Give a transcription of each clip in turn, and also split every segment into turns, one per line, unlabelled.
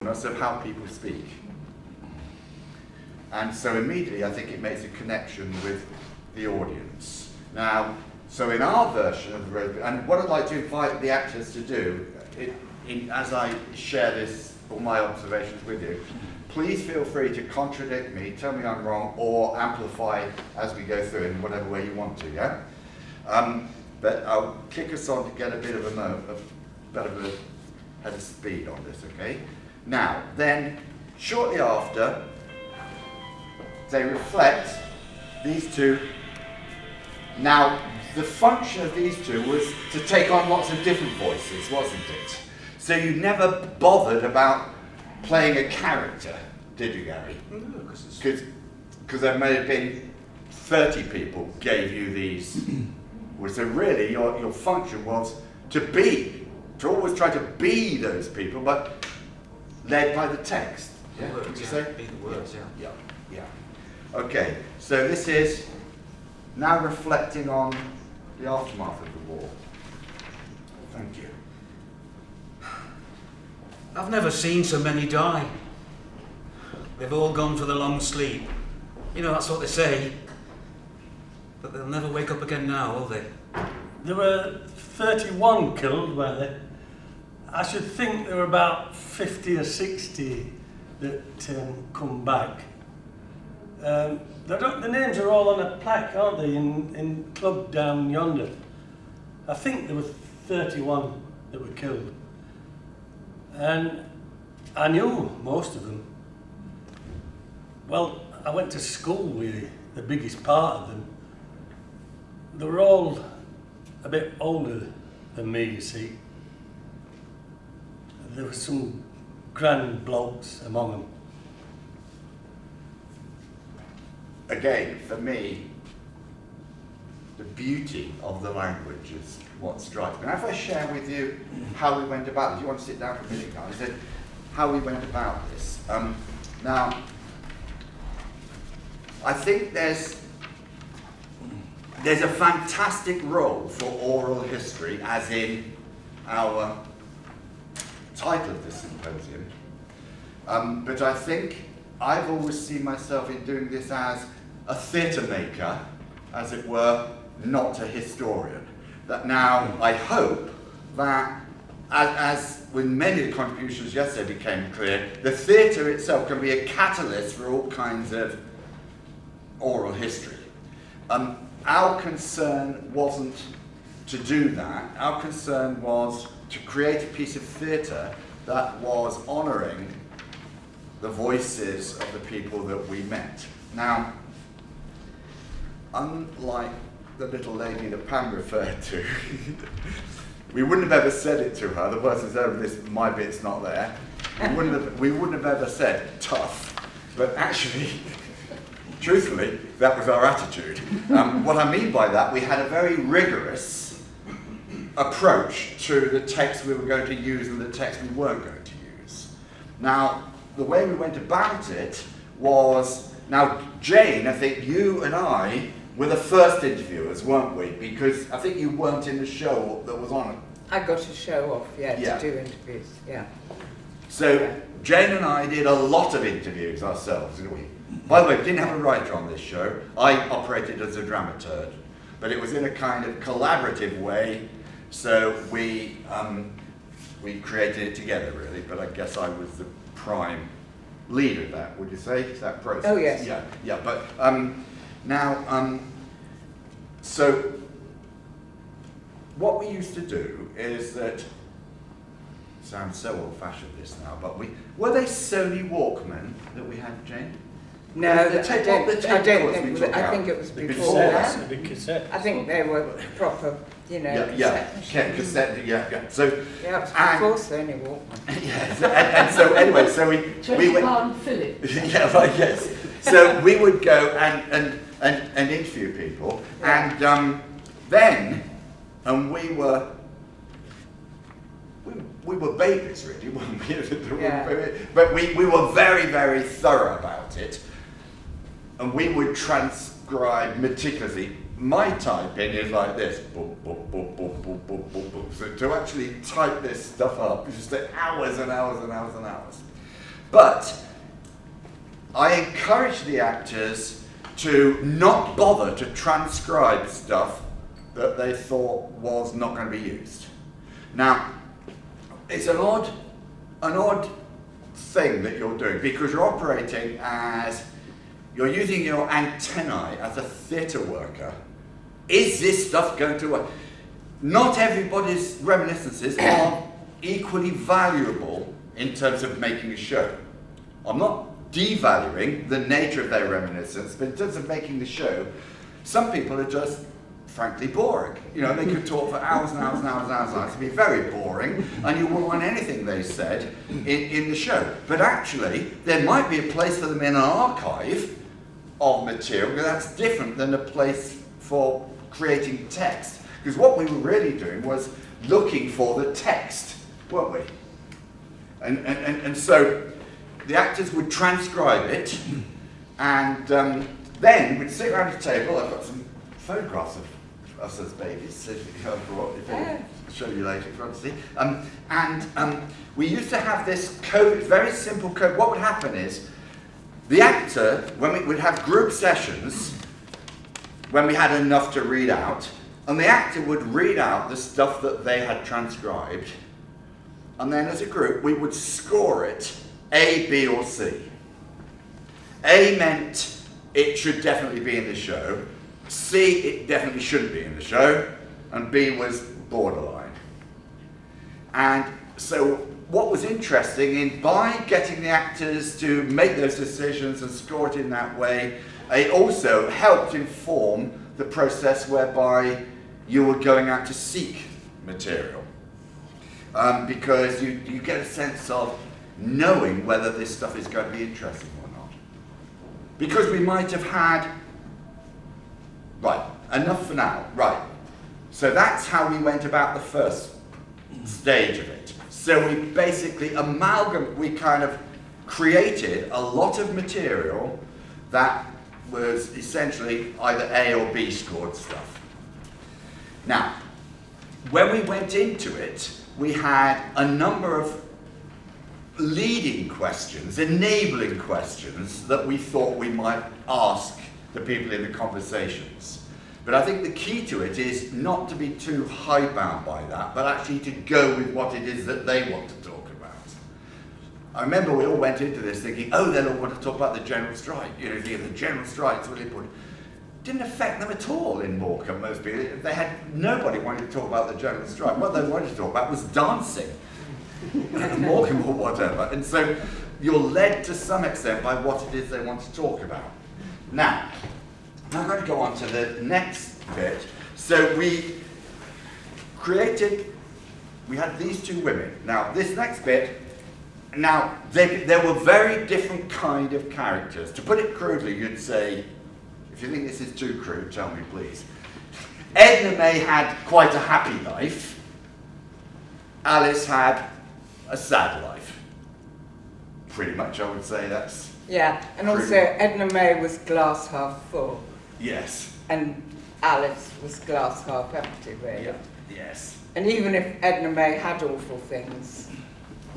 of how people speak. And so immediately I think it makes a connection with the audience. Now, so in our version of the road, and what I'd like to invite the actors to do, as I share this, all my observations with you, please feel free to contradict me, tell me I'm wrong, or amplify as we go through in whatever way you want to, yeah? But I'll kick us on to get a bit of a head of speed on this, okay? Now, then, shortly after, they reflect these two. Now, the function of these two was to take on lots of different voices, wasn't it? So you never bothered about playing a character, did you, Gary?
No,
because there may have been 30 people gave you these. So really, your function was to always try to be those people, but led by the text.
Yeah,
Would you
yeah,
say?
be the words, yeah.
Yeah. Okay, so this is now reflecting on the aftermath of the war. Thank you.
I've never seen so many die. They've all gone for the long sleep. You know, that's what they say. But they'll never wake up again now, will they?
There were 31 killed, weren't there? I should think there were about 50 or 60 that come back. The names are all on a plaque, aren't they, in club down yonder. I think there were 31 that were killed. And I knew most of them. Well, I went to school with the biggest part of them. They were all a bit older than me, you see. There were some grand blokes among them.
Again, for me, the beauty of the language is what strikes me. Now, if I share with you how we went about this, you want to sit down for a minute, guys? How we went about this. Now, I think there's a fantastic role for oral history, as in our title of this symposium. But I think I've always seen myself in doing this as a theatre maker, as it were, not a historian. That now I hope that, as with many of the contributions yesterday became clear, the theatre itself can be a catalyst for all kinds of oral history. Our concern wasn't to do that. Our concern was to create a piece of theatre that was honouring the voices of the people that we met. Now, unlike the little lady that Pam referred to, we wouldn't have ever said it to her. The person said, "Oh, this, my bit's not there." We wouldn't have ever said tough, but actually, truthfully, that was our attitude. What I mean by that, we had a very rigorous approach to the text we were going to use and the text we weren't going to use. Now, the way we went about it was, now Jane, I think you and I were the first interviewers, weren't we? Because I think you weren't in the show that was on it.
I got a show off, to do interviews,
So Jane and I did a lot of interviews ourselves, didn't we? By the way, we didn't have a writer on this show. I operated as a dramaturg, but it was in a kind of collaborative way, so we created it together, really, but I guess I was the prime lead of that, would you say? That process?
Oh, yes.
Yeah, but now, so what we used to do is that, sounds so old-fashioned this now, but were they Sony Walkman that we had, Jane?
No, I don't think it was before that.
Big cassette.
I think they were proper,
cassette, yeah. So,
yeah, it was before Sony Walkman.
yes, and so anyway, so we went.
Phillips.
Yeah, right, yes. So we would go and interview people, and then we were babies, really, weren't we?
Yeah.
But we were very, very thorough about it. And we would transcribe meticulously. My typing is like this. So to actually type this stuff up, you just take hours and hours and hours and hours. But I encouraged the actors to not bother to transcribe stuff that they thought was not going to be used. Now, it's an odd thing that you're doing, because you're operating as, you're using your antennae as a theatre worker. Is this stuff going to work? Not everybody's reminiscences are equally valuable in terms of making a show. I'm not devaluing the nature of their reminiscence, but in terms of making the show, some people are just frankly boring. You know, they could talk for hours and hours and hours and hours and hours. It'd be very boring, and you wouldn't want anything they said in the show. But actually, there might be a place for them in an archive of material, because that's different than a place for creating text. Because what we were really doing was looking for the text, weren't we? And so the actors would transcribe it, and then we'd sit around a table. I've got some photographs of us as babies, if I'll show you later if you want to see. And we used to have this code, very simple code. What would happen is, the actor, when we would have group sessions, when we had enough to read out, and the actor would read out the stuff that they had transcribed, and then as a group we would score it A, B or C. A meant it should definitely be in the show, C, it definitely shouldn't be in the show, and B was borderline. And so what was interesting, in by getting the actors to make those decisions and score it in that way, it also helped inform the process whereby you were going out to seek material. Because you get a sense of knowing whether this stuff is going to be interesting or not. Because we might have had, right, enough for now, right. So that's how we went about the first stage of it. So we basically we kind of created a lot of material that was essentially either A or B scored stuff. Now, when we went into it, we had a number of leading questions, enabling questions that we thought we might ask the people in the conversations. But I think the key to it is not to be too hidebound by that, but actually to go with what it is that they want to talk about. I remember we all went into this thinking, oh, they'll all want to talk about the general strike. You know, the general strike's really important. Didn't affect them at all in Morecambe, most people. They had nobody wanted to talk about the general strike. What they wanted to talk about was dancing at Morecambe or whatever. And so you're led to some extent by what it is they want to talk about. Now, I'm going to go on to the next bit. So we had these two women. Now, this next bit, now, they were very different kind of characters. To put it crudely, you'd say, if you think this is too crude, tell me, please. Edna May had quite a happy life. Alice had a sad life. Pretty much, I would say that's...
Yeah, and
crude.
also Edna May was glass half full.
Yes.
And Alice was glass half empty, really.
Yeah. Yes.
And even if Edna May had awful things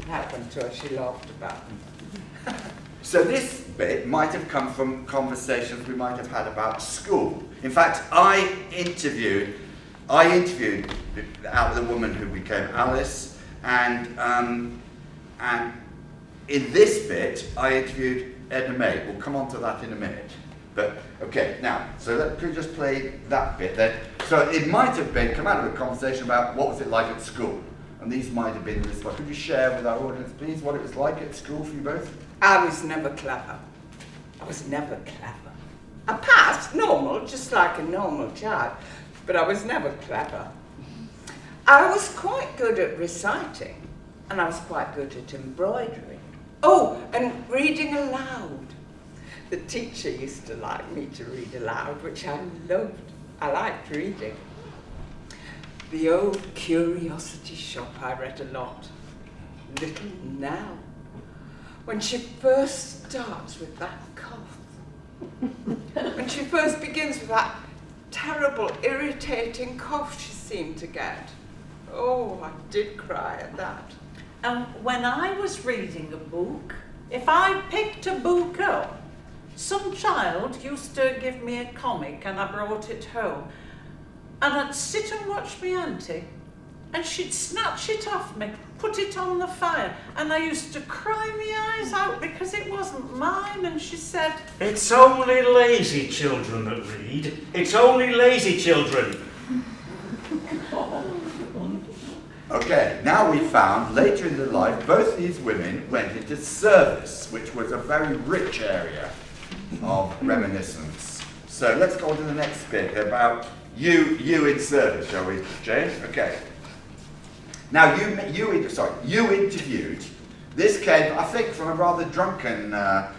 happen to her, she laughed about them.
So this bit might have come from conversations we might have had about school. In fact, I interviewed the woman who became Alice, and in this bit, I interviewed Edna May. We'll come on to that in a minute. But, okay, now, so could we just play that bit then? So it might have come out of a conversation about what was it like at school. And these might have been this. Could you share with our audience, please, what it was like at school for you both?
I was never clever. I was never clever. I passed normal, just like a normal child, but I was never clever. I was quite good at reciting, and I was quite good at embroidery. Oh, and reading aloud. The teacher used to like me to read aloud, which I loved. I liked reading. The Old Curiosity Shop I read a lot. Little Nell. When she first starts with that cough. When she first begins with that terrible, irritating cough she seemed to get. Oh, I did cry at that.
When I was reading a book, if I picked a book up, some child used to give me a comic and I brought it home, and I'd sit and watch my auntie, and she'd snatch it off me, put it on the fire, and I used to cry my eyes out because it wasn't mine, and she said,
It's only lazy children that read. It's only lazy children.
Okay, now we found later in their life both these women went into service, which was a very rich area of reminiscence. So let's go on to the next bit about you in service, shall we, James? Okay. Now you interviewed. This came, I think, from a rather drunken.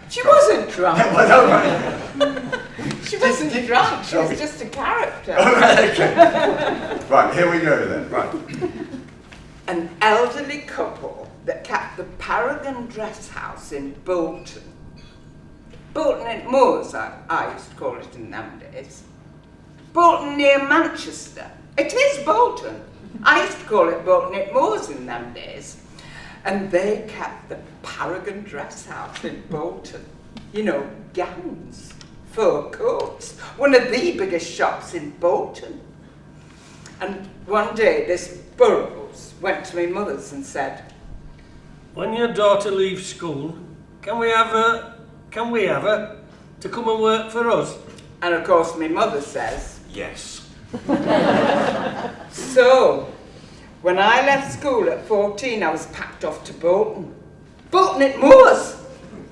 She wasn't drunk.
Well,
She wasn't drunk. She was just a character.
all right, okay. Right, here we go then. Right.
An elderly couple that kept the Paragon Dress House in Bolton. Bolton at Moors, I used to call it in them days. Bolton near Manchester. It is Bolton. I used to call it Bolton at Moors in them days. And they kept the Paragon Dress House in Bolton. You know, gowns, fur coats. One of the biggest shops in Bolton. And one day this Burroughs went to my mother's and said,
When your daughter leaves school, can we have her to come and work for us?
and of course my mother says,
Yes.
so when I left school at 14, I was packed off to Bolton. Bolton at Moors.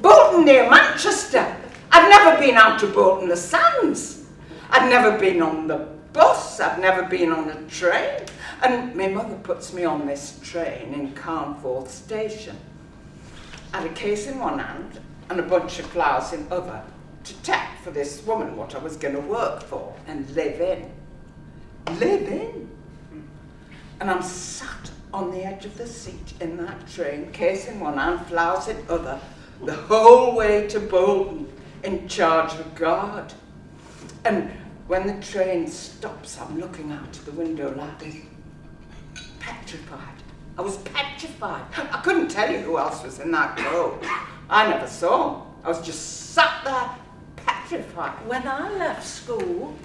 Bolton near Manchester. I'd never been out to Bolton the Sands. I'd never been on the bus. I'd never been on a train. And my mother puts me on this train in Carnforth Station. I had a case in one hand and a bunch of flowers in other to take for this woman what I was going to work for and live in. Live in. And I'm sat on the edge of the seat in that train, case in one hand, flowers in other, the whole way to Bolton, in charge of a guard. And when the train stops, I'm looking out of the window like this, petrified. I was petrified. I couldn't tell you who else was in that coach. I never saw him. I was just sat there, petrified.
when I left school,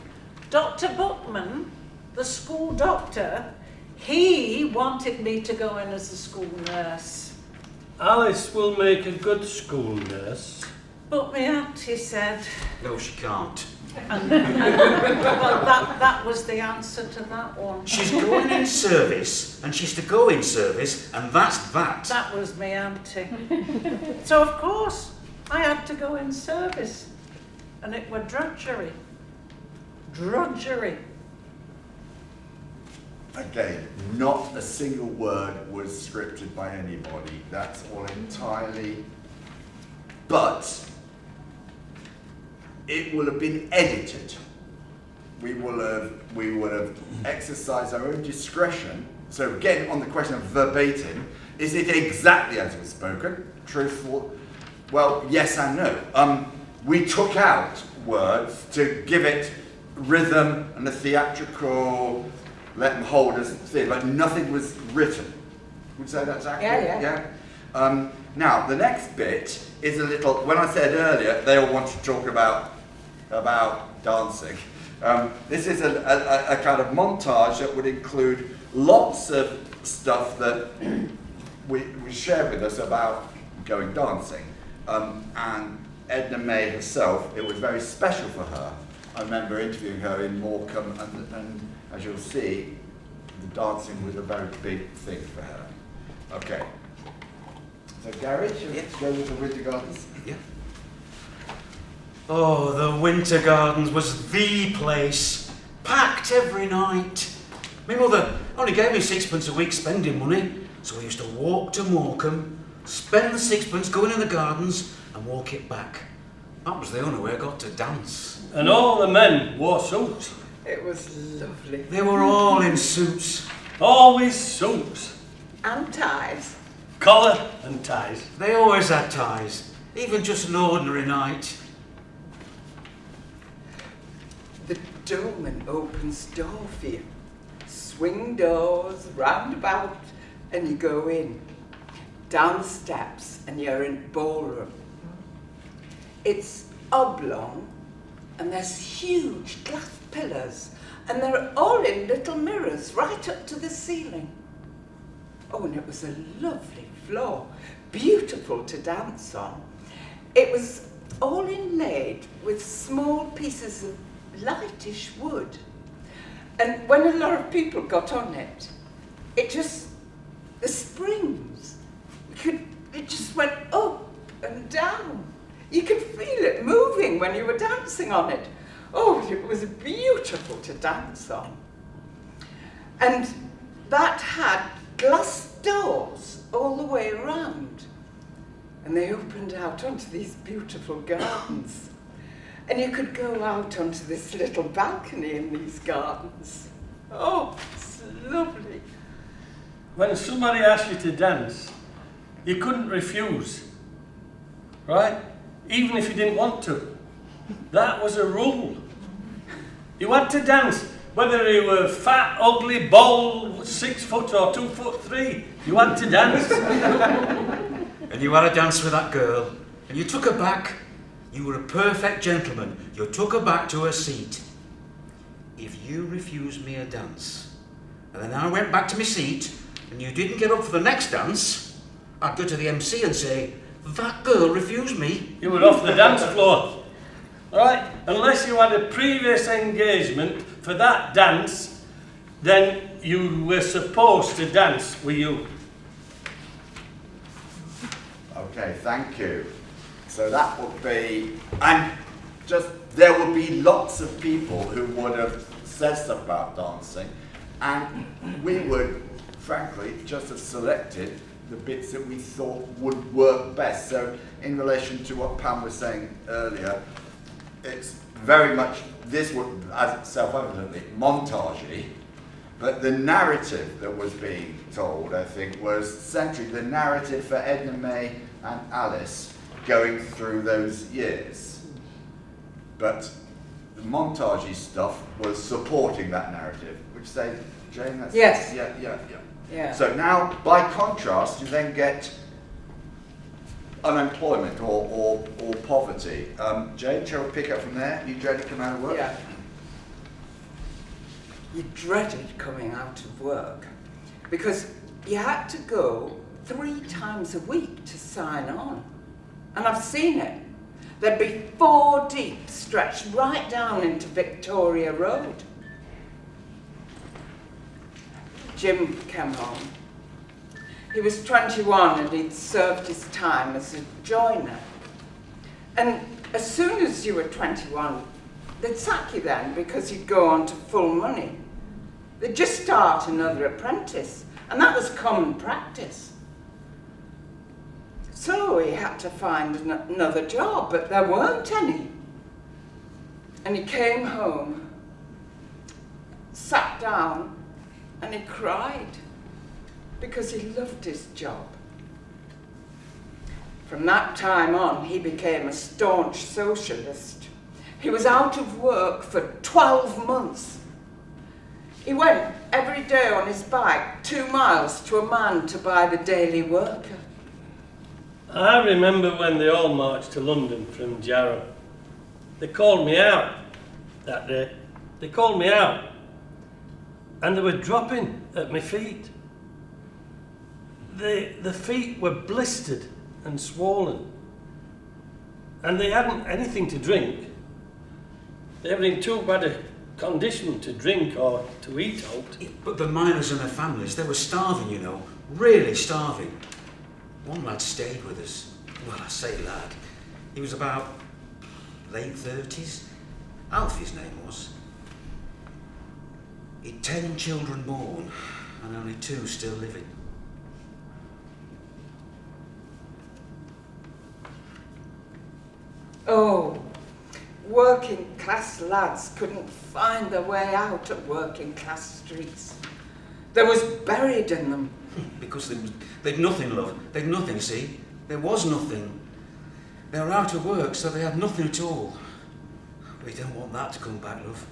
Dr. Buckman, the school doctor, he wanted me to go in as a school nurse.
Alice will make a good school nurse.
But my auntie said,
No, she can't.
and well, that was the answer to that one.
She's going in service, and she's to go in service, and that's that.
That was my auntie. So of course, I had to go in service. And it were drudgery. Drudgery.
Again, not a single word was scripted by anybody. That's all entirely. But it will have been edited. We will have exercised our own discretion. So again, on the question of verbatim, is it exactly as it was spoken? Truthful? Well, yes and no. We took out words to give it rhythm and a theatrical, let them hold us thing, but nothing was written. Would you say that's accurate?
Yeah.
Now, the next bit is a little, when I said earlier, they all want to talk about dancing. This is a kind of montage that would include lots of stuff that we shared with us about going dancing. And Edna May herself, it was very special for her. I remember interviewing her in Morecambe, and as you'll see, the dancing was a very big thing for her. Okay. So Gary, should we go with the Winter Gardens?
Yeah. Oh, the Winter Gardens was the place. Packed every night. My mother only gave me 6pence a week spending money, so I used to walk to Morecambe, spend the 6pence going in the gardens, and walk it back. That was the only way I got to dance.
And all the men wore suits.
It was lovely.
They were all in suits.
Always suits.
And ties.
Collar and ties.
They always had ties, even just an ordinary night.
The doorman opens door for you. Swing doors, round about, and you go in. Down the steps, and you're in ballroom. It's oblong, and there's huge glass pillars, and they're all in little mirrors right up to the ceiling. Oh, and it was a lovely floor, beautiful to dance on. It was all inlaid with small pieces of lightish wood. And when a lot of people got on it, the springs, it just went up and down. You could feel it moving when you were dancing on it. Oh, it was beautiful to dance on. And that had glass doors all the way around. And they opened out onto these beautiful gardens. And you could go out onto this little balcony in these gardens. Oh, it's lovely.
When somebody asked you to dance, you couldn't refuse, right? Even if you didn't want to. That was a rule. You had to dance, whether you were fat, ugly, bald, 6 foot or 2'3", you had to dance.
And you had a dance with that girl, and you took her back. You were a perfect gentleman. You took her back to her seat. If you refused me a dance, and then I went back to my seat, and you didn't get up for the next dance, I'd go to the MC and say, that girl refused me.
You were off the dance floor, right? Unless you had a previous engagement for that dance, then you were supposed to dance with you.
Okay, thank you. So that would be, and just, there would be lots of people who would have said stuff about dancing, and we would, frankly, just have selected the bits that we thought would work best. So in relation to what Pam was saying earlier, it's very much, this would, as self-evidently, montagey, but the narrative that was being told, I think, was centrally the narrative for Edna May and Alice going through those years. But the montagey stuff was supporting that narrative, which say, Jane, that's...
Yes.
Yeah. So now, by contrast, you then get unemployment or poverty. Jane, shall we pick up from there? You dreaded coming out of work?
Yeah. You dreaded coming out of work because you had to go 3 times a week to sign on. And I've seen it. There'd be 4 deep stretched right down into Victoria Road. Jim came home. He was 21 and he'd served his time as a joiner. And as soon as you were 21, they'd sack you then because you'd go on to full money. They'd just start another apprentice, and that was common practice. So he had to find another job, but there weren't any. And he came home, sat down, and he cried because he loved his job. From that time on, he became a staunch socialist. He was out of work for 12 months. He went every day on his bike 2 miles to a man to buy the Daily Worker.
I remember when they all marched to London from Jarrow. They called me out that day. They called me out. And they were dropping at my feet. The feet were blistered and swollen. And they hadn't anything to drink. They were in too bad a condition to drink or to eat out.
But the miners and their families, they were starving, you know, really starving. One lad stayed with us. Well, I say lad, he was about late 30s. Alf, his name was. He'd 10 children born and only 2 still living.
Oh, working class lads couldn't find their way out of working class streets. There was buried in them.
Because they'd nothing, love. They'd nothing, see? There was nothing. They were out of work, so they had nothing at all. We don't want that to come back, love.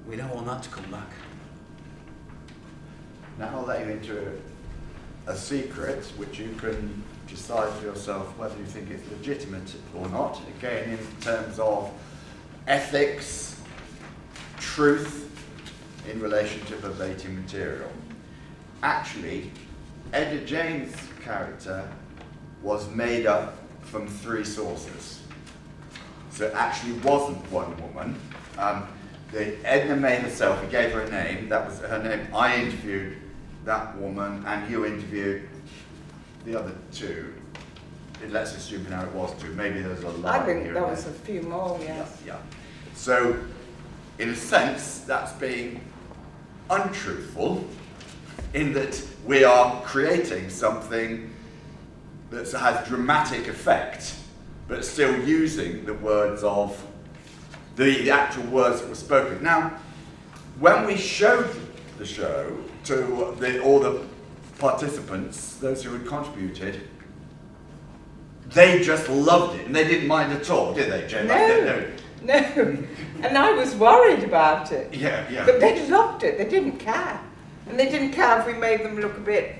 We don't want that to come back.
Now I'll let you into a secret which you can decide for yourself whether you think it's legitimate or not, again in terms of ethics, truth in relation to verbatim material. Actually, Edda Jane's character was made up from 3 sources. So it actually wasn't one woman. Edna May herself, he gave her a name, that was her name. I interviewed that woman and you interviewed the other 2. Let's assume now it was 2, maybe there's a line
I think
here
there
and
was
there.
a few more, yes.
Yeah. So, in a sense, that's being untruthful in that we are creating something that has dramatic effect, but still using the words of the actual words that were spoken. Now, when we showed the show to all the participants, those who had contributed, they just loved it, and they didn't mind at all, did they, Jen?
No. And I was worried about it.
Yeah.
But they loved it. They didn't care. And they didn't care if we made them look a bit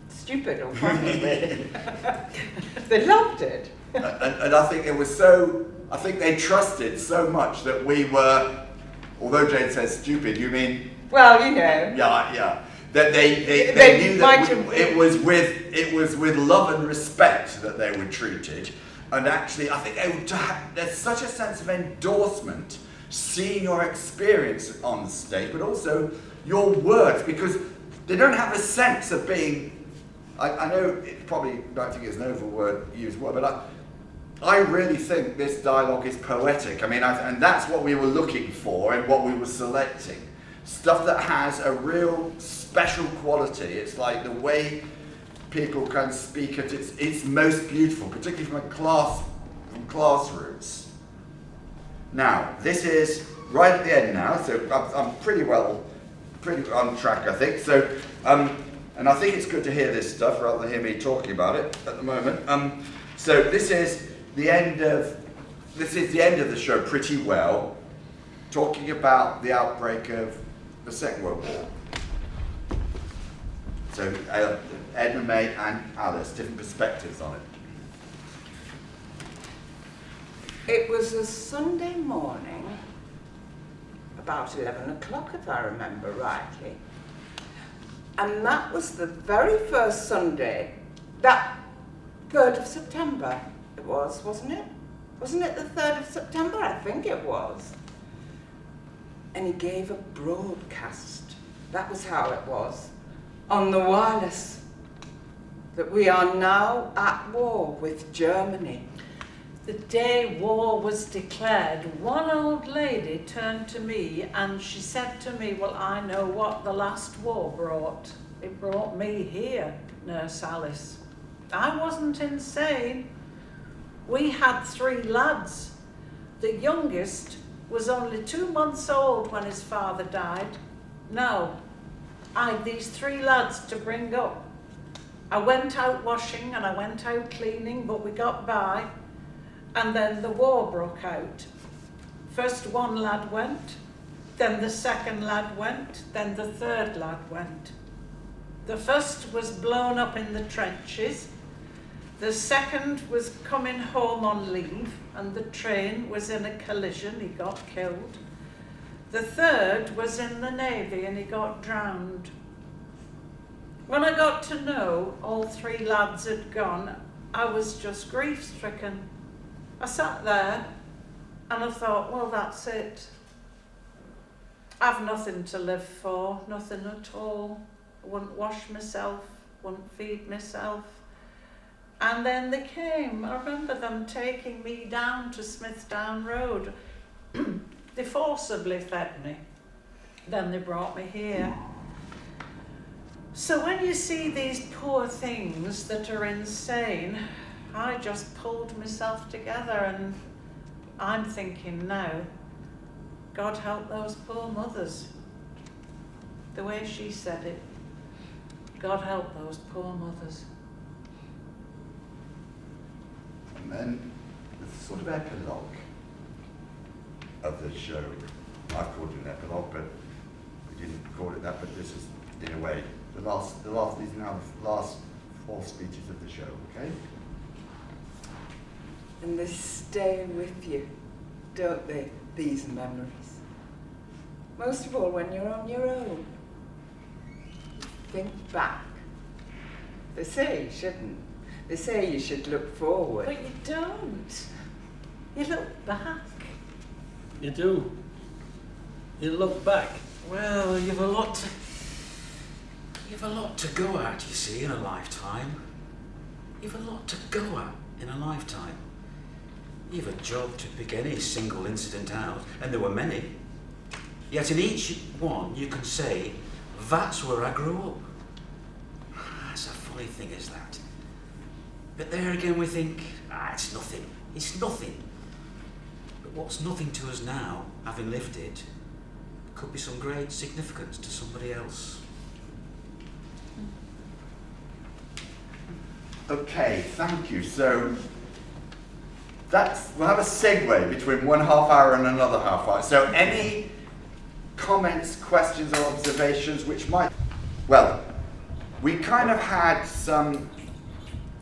stupid or funny. They loved it.
And I think it was so, I think they trusted so much that we were, although Jane says stupid, you mean?
Well, you know.
Yeah. That they knew that it was with love and respect that they were treated. And actually, I think there's such a sense of endorsement, seeing your experience on the stage, but also your words, because they don't have a sense of being, I know it probably don't think it's an overused word, but I really think this dialogue is poetic. I mean, and that's what we were looking for and what we were selecting. Stuff that has a real special quality. It's like the way people can speak at its most beautiful, particularly from classrooms. Now, this is right at the end now, so I'm pretty on track, I think. So, and I think it's good to hear this stuff rather than hear me talking about it at the moment. So this is the end of the show pretty well, talking about the outbreak of the Second World War. So Edna May and Alice, different perspectives on it.
It was a Sunday morning, about 11 o'clock if I remember rightly. And that was the very first Sunday, that 3rd of September it was, wasn't it? Wasn't it the 3rd of September? I think it was. And he gave a broadcast, that was how it was, on the wireless, that we are now at war with Germany.
The day war was declared, one old lady turned to me and she said to me, well, I know what the last war brought. It brought me here, Nurse Alice. I wasn't insane. We had 3 lads. The youngest was only 2 months old when his father died. Now, I had these 3 lads to bring up. I went out washing and I went out cleaning, but we got by. And then the war broke out. First one lad went, then the second lad went, then the third lad went. The first was blown up in the trenches. The second was coming home on leave, and the train was in a collision, he got killed. The third was in the Navy and he got drowned. When I got to know all 3 lads had gone, I was just grief-stricken. I sat there and I thought, well, that's it. I've nothing to live for, nothing at all. I wouldn't wash myself, wouldn't feed myself. And then they came. I remember them taking me down to Smithdown Road. They forcibly fed me. Then they brought me here. So when you see these poor things that are insane, I just pulled myself together and I'm thinking now, God help those poor mothers. The way she said it, God help those poor mothers.
And then the sort of epilogue of the show. I've called it an epilogue, but we didn't call it that, but this is, in a way, these are now the last 4 speeches of the show, okay?
And they stay with you, don't they, these memories? Most of all when you're on your own. Think back. They say you shouldn't. They say you should look forward.
But you don't. You look back.
You do. You look back.
Well, you've a lot to go at, you see, in a lifetime. You've a lot to go at in a lifetime. You've a job to pick any single incident out, and there were many. Yet in each one you can say, that's where I grew up. That's a funny thing, is that. But there again we think, it's nothing. It's nothing. But what's nothing to us now, having lived it, could be some great significance to somebody else.
Okay, thank you. So we'll have a segue between one half hour and another half hour. So any comments, questions or observations which might... Well, we kind of had some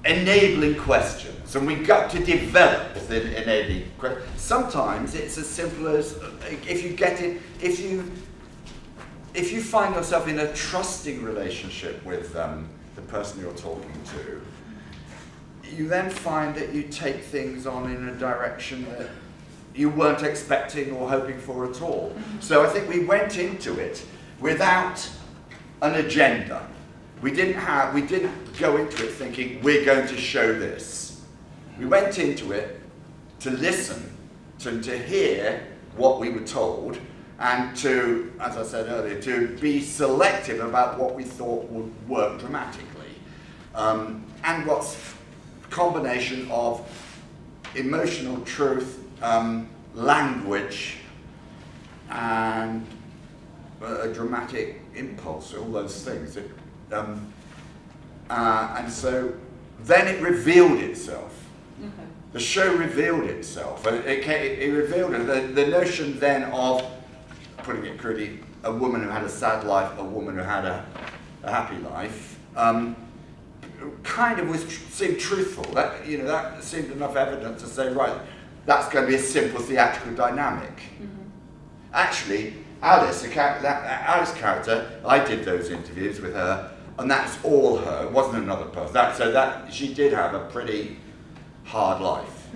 enabling questions and we got to develop the enabling questions. Sometimes it's as simple as if you find yourself in a trusting relationship with the person you're talking to, you then find that you take things on in a direction that you weren't expecting or hoping for at all. So I think we went into it without an agenda. We didn't go into it thinking, we're going to show this. We went into it to listen, to hear what we were told, and to, as I said earlier, to be selective about what we thought would work dramatically. And what's a combination of emotional truth, language, and a dramatic impulse, all those things. And so then it revealed itself.
Okay.
The show revealed itself. It revealed the notion then of, putting it crudely, a woman who had a sad life, a woman who had a happy life, kind of seemed truthful. That seemed enough evidence to say, right, that's going to be a simple theatrical dynamic.
Mm-hmm.
Actually, Alice character, I did those interviews with her, and that's all her. It wasn't another person. So she did have a pretty hard life.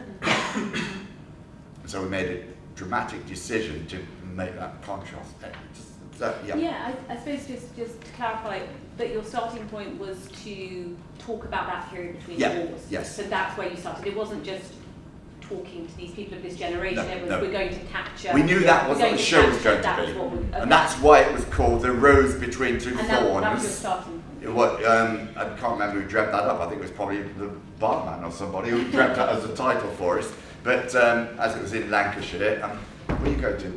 So we made a dramatic decision to make that contrast.
Yeah, I suppose just to clarify, that your starting point was to talk about that period between wars.
Yes.
So that's where you started. It wasn't just talking to these people of this generation.
No,
it was
no.
we're going to capture.
We knew that was what the show was going to be, and that's why it was called The Rose Between Two Thorns.
That was your starting point.
I can't remember who dreamt that up. I think it was probably the barman or somebody who dreamt that as a title for us. But as it was in Lancashire, where you go to?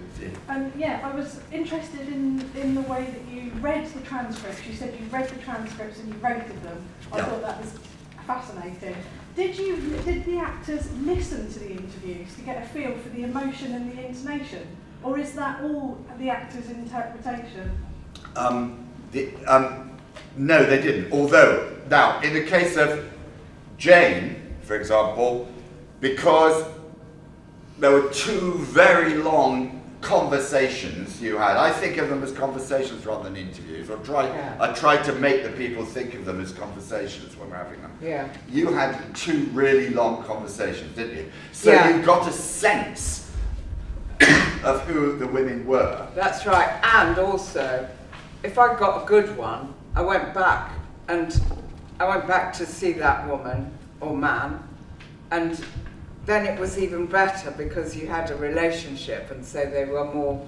Yeah, I was interested in the way that you read the transcripts. You said you read the transcripts and you rated them. I thought that was fascinating. Did the actors listen to the interviews to get a feel for the emotion and the intonation, or is that all the actors' interpretation?
No, they didn't. Although, now, in the case of Jane, for example, because there were 2 very long conversations you had. I think of them as conversations rather than interviews. I tried to make the people think of them as conversations when we're having them.
Yeah.
You had 2 really long conversations, didn't you? So you got a sense of who the women were.
That's right. And also, if I got a good one, I went back to see that woman or man, and then it was even better because you had a relationship, and so they were more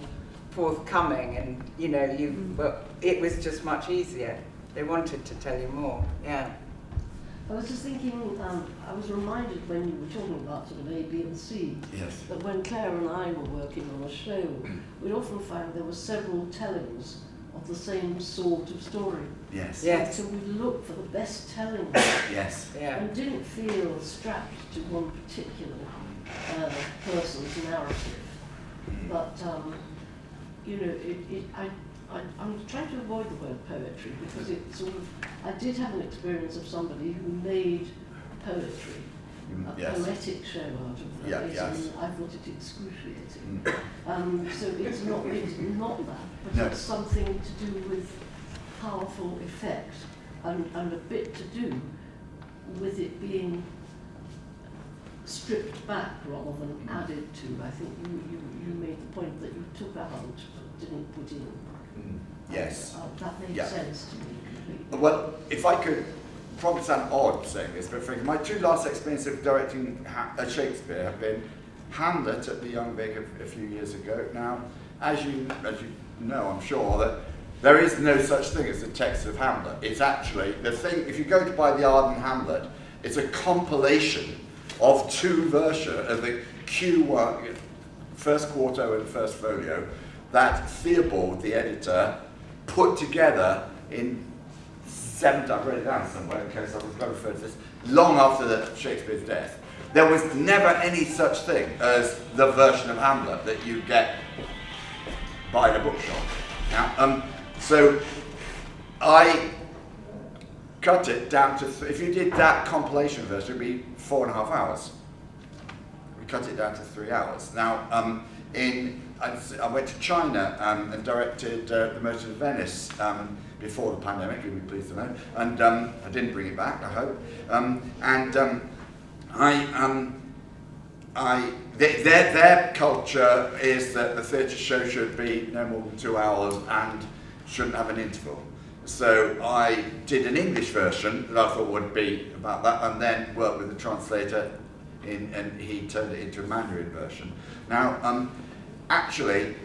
forthcoming, and it was just much easier. They wanted to tell you more. Yeah.
I was just thinking, I was reminded when you were talking about sort of A, B and C,
Yes.
that when Clare and I were working on a show, we'd often find there were several tellings of the same sort of story.
Yes.
Yes.
So we looked for the best telling
Yes.
Yeah.
and didn't feel strapped to one particular person's narrative. But, I'm trying to avoid the word poetry because it sort of, I did have an experience of somebody who made poetry, a
Yes.
poetic show out of that,
Yeah, yes.
and I thought it excruciating. So it's not that, but
No.
it's something to do with powerful effect and a bit to do with it being stripped back rather than added to. I think you made the point that you took out but didn't put in.
Yes.
That made
Yeah.
sense to me completely.
Well, if I could, probably sound odd saying this, but frankly, my two last experiences of directing Shakespeare have been Hamlet at the Young Vic a few years ago. Now, as you know, I'm sure, that there is no such thing as the text of Hamlet. It's actually, the thing, if you go to buy the Arden Hamlet, it's a compilation of two versions of the Q1, first quarto and first folio, that Theobald, the editor, put together in I've written it down somewhere in case I was going to refer to this, long after Shakespeare's death. There was never any such thing as the version of Hamlet that you get by in a bookshop. Now, so I cut it down to, if you did that compilation version, it would be 4.5 hours. We cut it down to 3 hours. Now, I went to China and directed The Merchant of Venice before the pandemic, you'll be pleased to know, and I didn't bring it back, I hope. Their culture is that the theatre show should be no more than 2 hours and shouldn't have an interval. So I did an English version that I thought would be about that, and then worked with the translator and he turned it into a Mandarin version. Now, actually,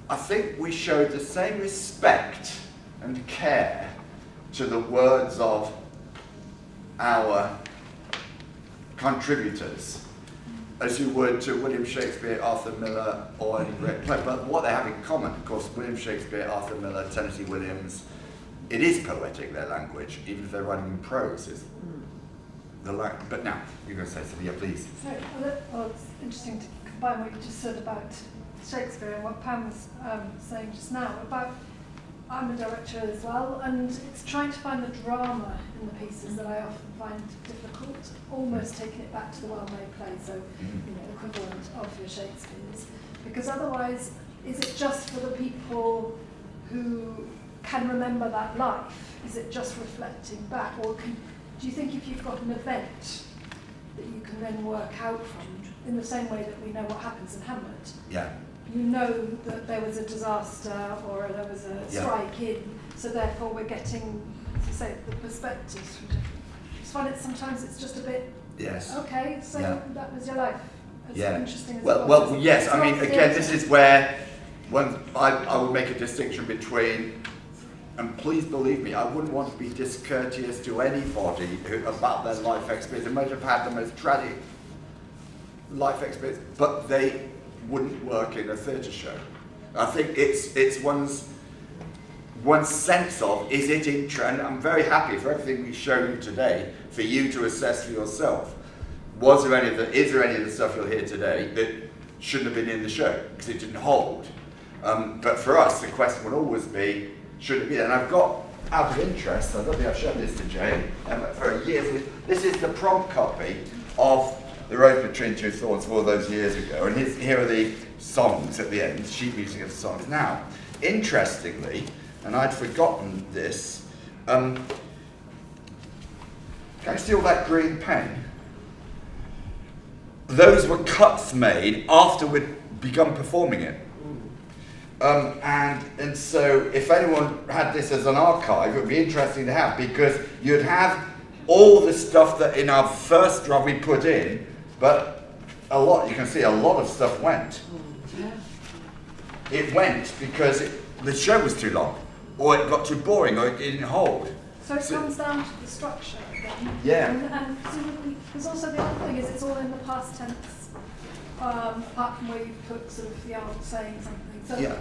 I think we showed the same respect and care to the words of our contributors as you would to William Shakespeare, Arthur Miller, or any great play. But what they have in common, of course, William Shakespeare, Arthur Miller, Tennessee Williams, it is poetic, their language, even if they're writing in prose. Is the but now, you're going to say something, yeah, please.
So, well, it's interesting to combine what you just said about Shakespeare and what Pam was saying just now about, I'm a director as well, and it's trying to find the drama in the pieces that I often find difficult, almost taking it back to the well-made play, so equivalent of your Shakespeare's, because otherwise, is it just for the people who can remember that life? Is it just reflecting back, or do you think if you've got an event that you can then work out from, in the same way that we know what happens in Hamlet?
Yeah.
You know that there was a disaster or there was a strike in, so therefore we're getting, as you say, the perspectives from different. I just find it sometimes it's just a bit.
Yes.
Okay, so that was your life. As interesting as
well, yes. I mean, again, this is where I would make a distinction between. And please believe me, I wouldn't want to be discourteous to anybody about their life experience. They might have had the most tragic life experience, but they wouldn't work in a theatre show. I think it's one's sense of, is it interesting? I'm very happy for everything we show you today, for you to assess for yourself. Is there any of the stuff you'll hear today that shouldn't have been in the show, because it didn't hold? But for us, the question would always be, should it be there? And I've got, out of interest, I don't think I've shown this to Jane for years, this is the prompt copy of The Rose Between Two Thorns all those years ago, and here are the songs at the end, sheet music of the songs. Now, interestingly, and I'd forgotten this, can I steal that green pen? Those were cuts made after we'd begun performing it. And so if anyone had this as an archive, it would be interesting to have, because you'd have all the stuff that in our first draft we put in, but you can see a lot of stuff went. It went because the show was too long, or it got too boring, or it didn't hold.
So it comes down to the structure again.
Yeah.
And presumably, because also the other thing is it's all in the past tense, apart from where you put sort of the art saying something.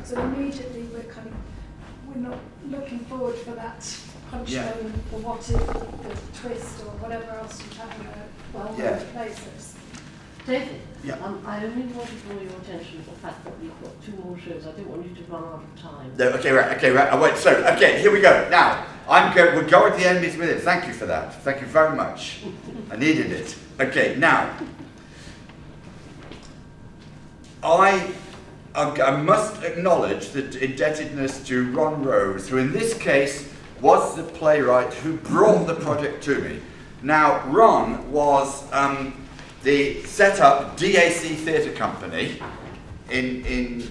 So immediately we're not looking forward for that punch moment, the what if, the twist, or whatever else you have in a well-known places.
David,
Yeah.
I only want to draw your attention to the fact that we've got 2 more shows. I don't want you to run out of time.
No, okay, right. I wait. So, okay, here we go. Now, we'll go with the enemies with it. Thank you for that. Thank you very much. I needed it. Okay, now, I must acknowledge the indebtedness to Ron Rose, who in this case was the playwright who brought the project to me. Now, Ron was the set up DAC Theatre Company in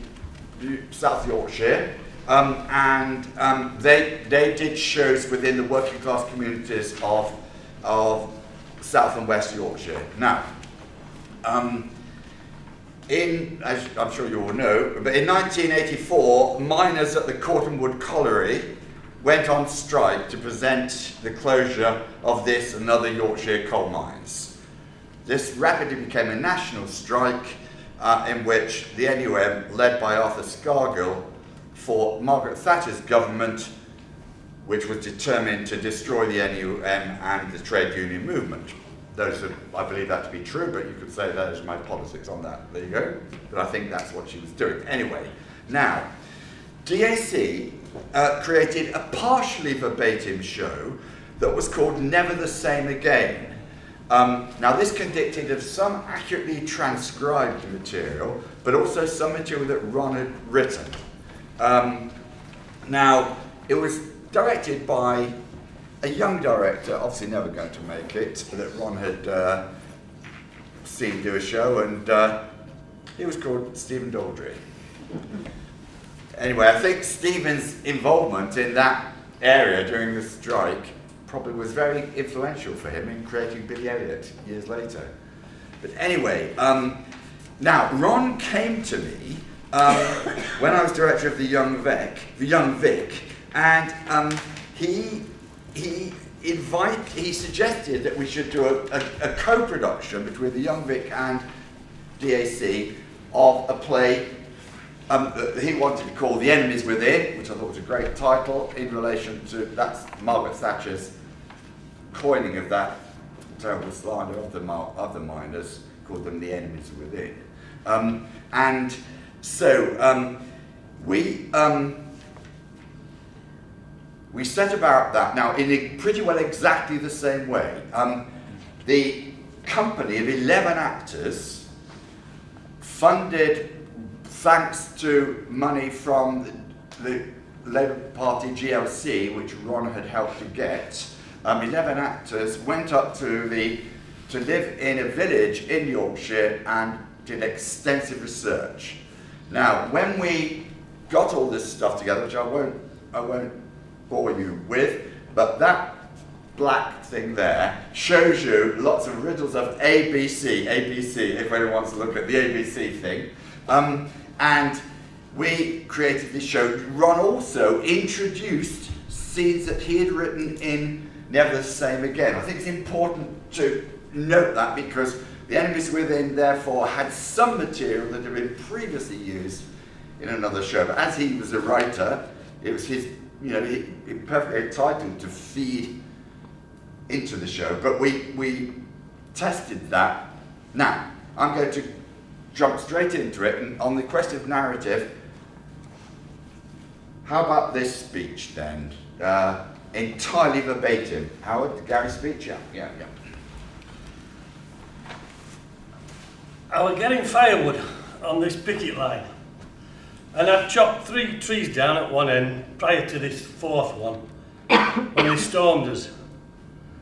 South Yorkshire, and they did shows within the working class communities of South and West Yorkshire. Now, as I'm sure you all know, but in 1984, miners at the Corton Wood Colliery went on strike to present the closure of this and other Yorkshire coal mines. This rapidly became a national strike in which the NUM, led by Arthur Scargill, fought Margaret Thatcher's government, which was determined to destroy the NUM and the trade union movement. I believe that to be true, but you could say that is my politics on that. There you go. But I think that's what she was doing. Anyway, now, DAC created a partially verbatim show that was called Never the Same Again. Now, this consisted of some accurately transcribed material, but also some material that Ron had written. Now, it was directed by a young director, obviously never going to make it, that Ron had seen do a show, and he was called Stephen Daldry. Anyway, I think Stephen's involvement in that area during the strike probably was very influential for him in creating Billy Elliot years later. But anyway, now Ron came to me when I was director of the Young Vic, and he suggested that we should do a co-production between the Young Vic and DAC of a play that he wanted to call The Enemies Within, which I thought was a great title in relation to, that's Margaret Thatcher's coining of that terrible slander of the miners, called them the enemies within. And so we set about that. Now, in pretty well exactly the same way. The company of 11 actors, funded thanks to money from the Labour Party GLC, which Ron had helped to get, 11 actors went up to live in a village in Yorkshire and did extensive research. Now, when we got all this stuff together, which I won't bore you with, but that black thing there shows you lots of riddles of ABC, if anyone wants to look at the ABC thing. And we created this show. Ron also introduced scenes that he had written in Never the Same Again. I think it's important to note that because The Enemies Within, therefore, had some material that had been previously used in another show. But as he was a writer, it was his, he perfectly entitled to feed into the show. But we tested that. Now, I'm going to jump straight into it, and on the question of narrative, how about this speech then? Entirely verbatim. Howard, Gary's speech? Yeah.
I was getting firewood on this picket line, and I chopped 3 trees down at one end prior to this 4th one when they stormed us.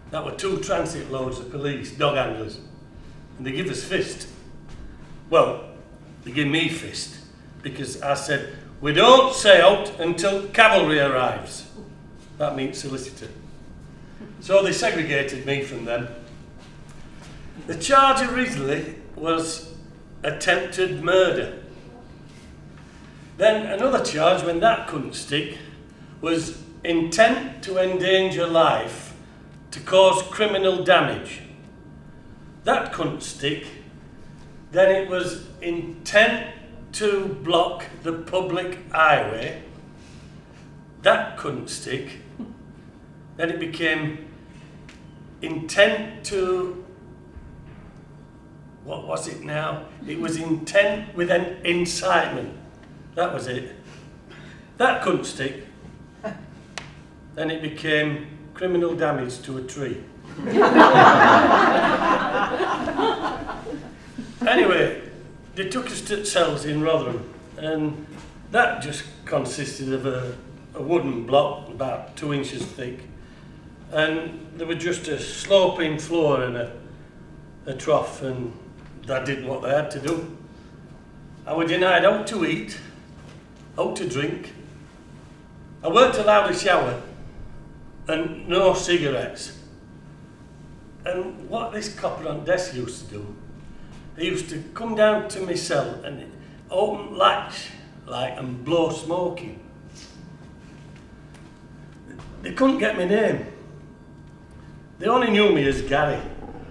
That were 2 transit loads of police, dog handlers, and they give us fist. Well, they give me fist because I said, we don't say out until cavalry arrives. That means solicitor. So they segregated me from them. The charge originally was attempted murder. Then another charge, when that couldn't stick, was intent to endanger life to cause criminal damage. That couldn't stick. Then it was intent to block the public highway. That couldn't stick. Then it became intent to what was it now? It was intent with an incitement. That was it. That couldn't stick. Then it became criminal damage to a tree. Anyway, they took us to cells in Rotherham, and that just consisted of a wooden block about 2 inches thick, and there was just a sloping floor and a trough, and that did what they had to do. I was denied out to eat, out to drink. I weren't allowed a shower, and no cigarettes. And what this copper on desk used to do, he used to come down to my cell and open latch like and blow smoke in. They couldn't get my name. They only knew me as Gary.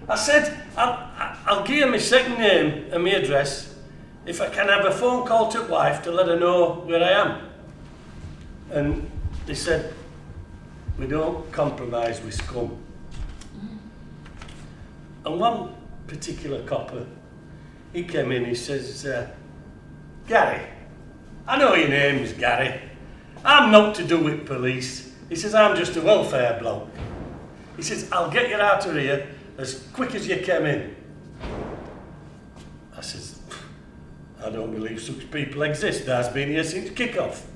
I said, I'll give you my second name and my address if I can have a phone call to wife to let her know where I am. And they said, we don't compromise with scum. And one particular copper, he came in, he says, Gary, I know your name's Gary. I'm not to do with police. He says, I'm just a welfare bloke. He says, I'll get you out of here as quick as you came in. I says, I don't believe such people exist. That's been here since kick-off.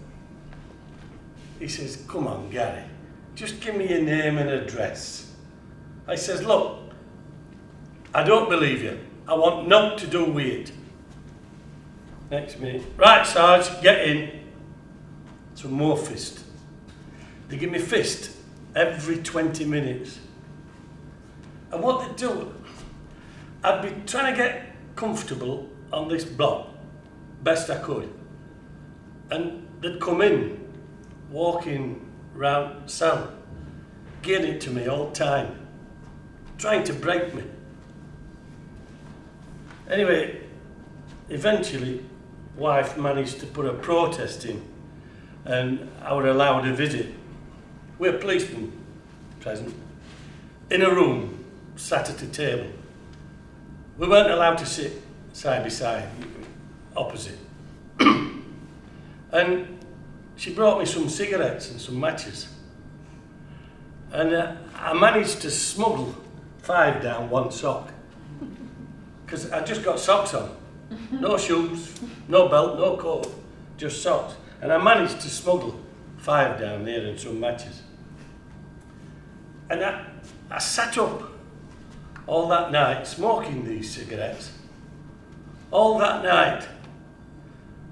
He says, come on, Gary, just give me your name and address. I says, look, I don't believe you. I want naught to do with it. Next minute, right, Sarge, get in. Some more fist. They give me fist every 20 minutes. And what they'd do, I'd be trying to get comfortable on this block, best I could. And they'd come in, walking round cell, giving it to me all the time, trying to break me. Anyway, eventually, wife managed to put a protest in, and I was allowed a visit. With a policeman present, in a room, sat at a table. We weren't allowed to sit side by side, opposite. And she brought me some cigarettes and some matches. And I managed to smuggle 5 down one sock. Because I just got socks on. No shoes, no belt, no coat, just socks. And I managed to smuggle 5 down there and some matches. And I sat up all that night smoking these cigarettes. All that night.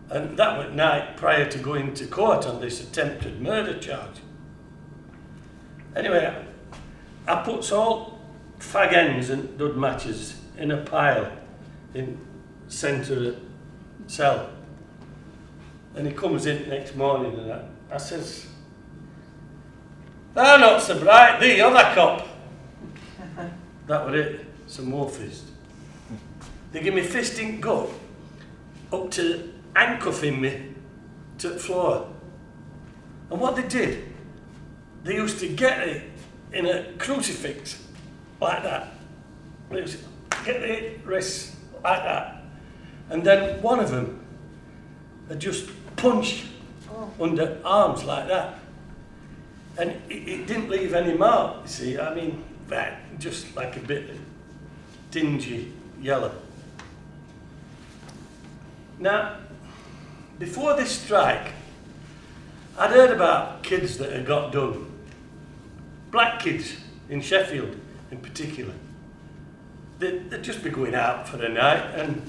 And that was night prior to going to court on this attempted murder charge. Anyway, I put all fag ends and dud matches in a pile in centre cell. And he comes in next morning and I says, they're not so bright, the other cop. That was it, some more fist. They give me fist in gut up to handcuffing me to the floor. And what they did, they used to get it in a crucifix like that. They used to get the wrists like that. And then one of them had just punched under arms like that. And it didn't leave any mark, you see. I mean, just like a bit of dingy yellow. Now, before this strike, I'd heard about kids that had got done. Black kids in Sheffield in particular. They'd just be going out for the night and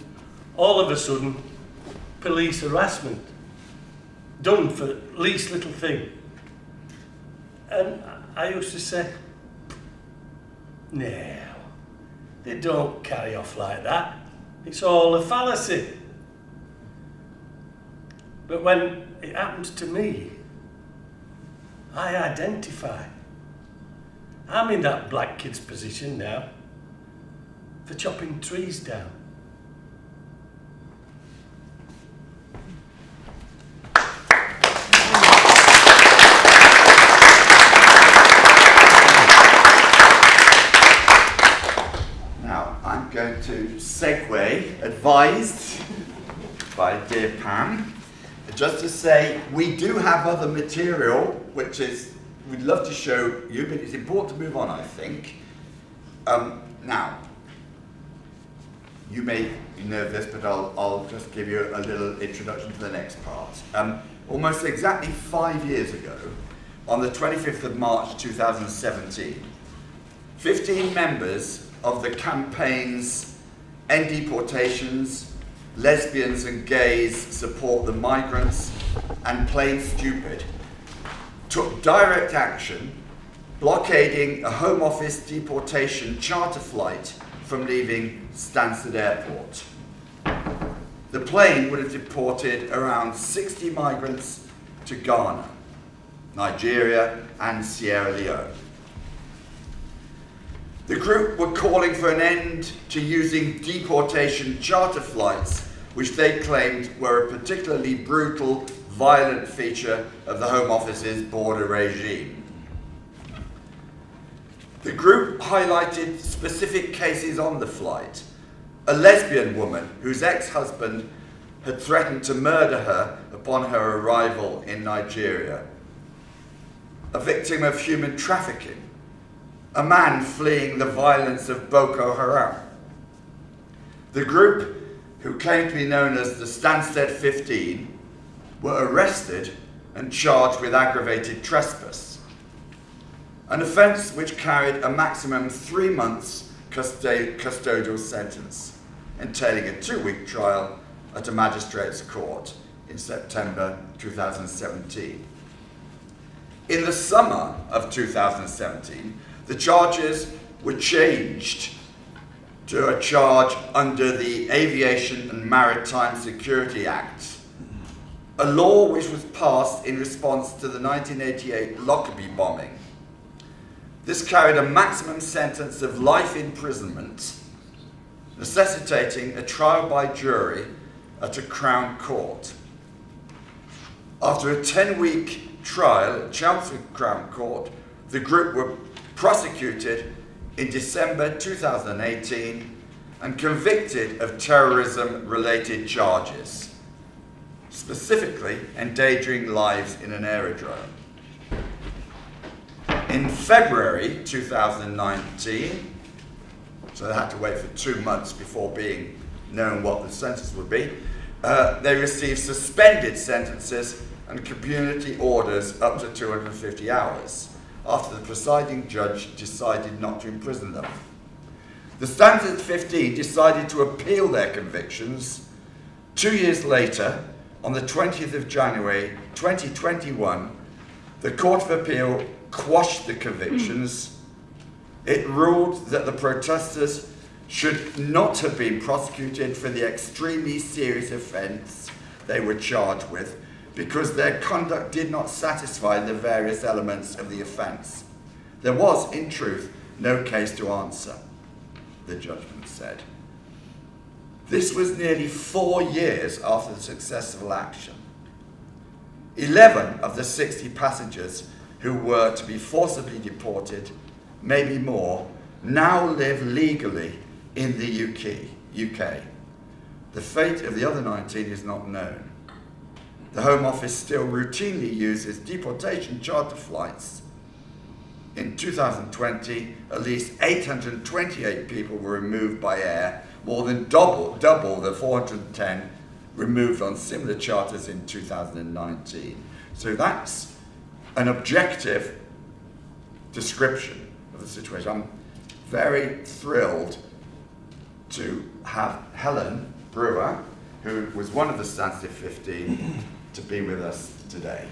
all of a sudden, police harassment. Done for the least little thing. And I used to say, no, they don't carry off like that. It's all a fallacy. But when it happens to me, I identify. I'm in that black kid's position now for chopping trees down.
Now, I'm going to segue, advised by dear Pam, just to say we do have other material, which is, we'd love to show you, but it's important to move on, I think. Now, you may know this, but I'll just give you a little introduction to the next part. Almost exactly 5 years ago, on the 25th of March 2017, 15 members of the campaigns End Deportations, Lesbians and Gays Support the Migrants, and Plain Stupid took direct action, blockading a Home Office deportation charter flight from leaving Stansted Airport. The plane would have deported around 60 migrants to Ghana, Nigeria, and Sierra Leone. The group were calling for an end to using deportation charter flights, which they claimed were a particularly brutal, violent feature of the Home Office's border regime. The group highlighted specific cases on the flight. A lesbian woman whose ex-husband had threatened to murder her upon her arrival in Nigeria. A victim of human trafficking. A man fleeing the violence of Boko Haram. The group, who claimed to be known as the Stansted 15, were arrested and charged with aggravated trespass, an offence which carried a maximum 3 months custodial sentence, entailing a 2-week trial at a magistrate's court in September 2017. In the summer of 2017, the charges were changed to a charge under the Aviation and Maritime Security Act, a law which was passed in response to the 1988 Lockerbie bombing. This carried a maximum sentence of life imprisonment, necessitating a trial by jury at a Crown Court. After a 10-week trial at Chelmsford Crown Court, the group were prosecuted in December 2018 and convicted of terrorism-related charges, specifically endangering lives in an aerodrome. In February 2019, so they had to wait for 2 months before being known what the sentence would be, they received suspended sentences and community orders up to 250 hours after the presiding judge decided not to imprison them. The Stansted 15 decided to appeal their convictions. 2 years later, on the 20th of January 2021, the Court of Appeal quashed the convictions. It ruled that the protesters should not have been prosecuted for the extremely serious offence they were charged with because their conduct did not satisfy the various elements of the offence. There was, in truth, no case to answer, the judgment said. This was nearly 4 years after the successful action. 11 of the 60 passengers who were to be forcibly deported, maybe more, now live legally in the UK. The fate of the other 19 is not known. The Home Office still routinely uses deportation charter flights. In 2020, at least 828 people were removed by air, more than double the 410 removed on similar charters in 2019. So that's an objective description of the situation. I'm very thrilled to have Helen Brewer, who was one of the Stansted 15, to be with us today.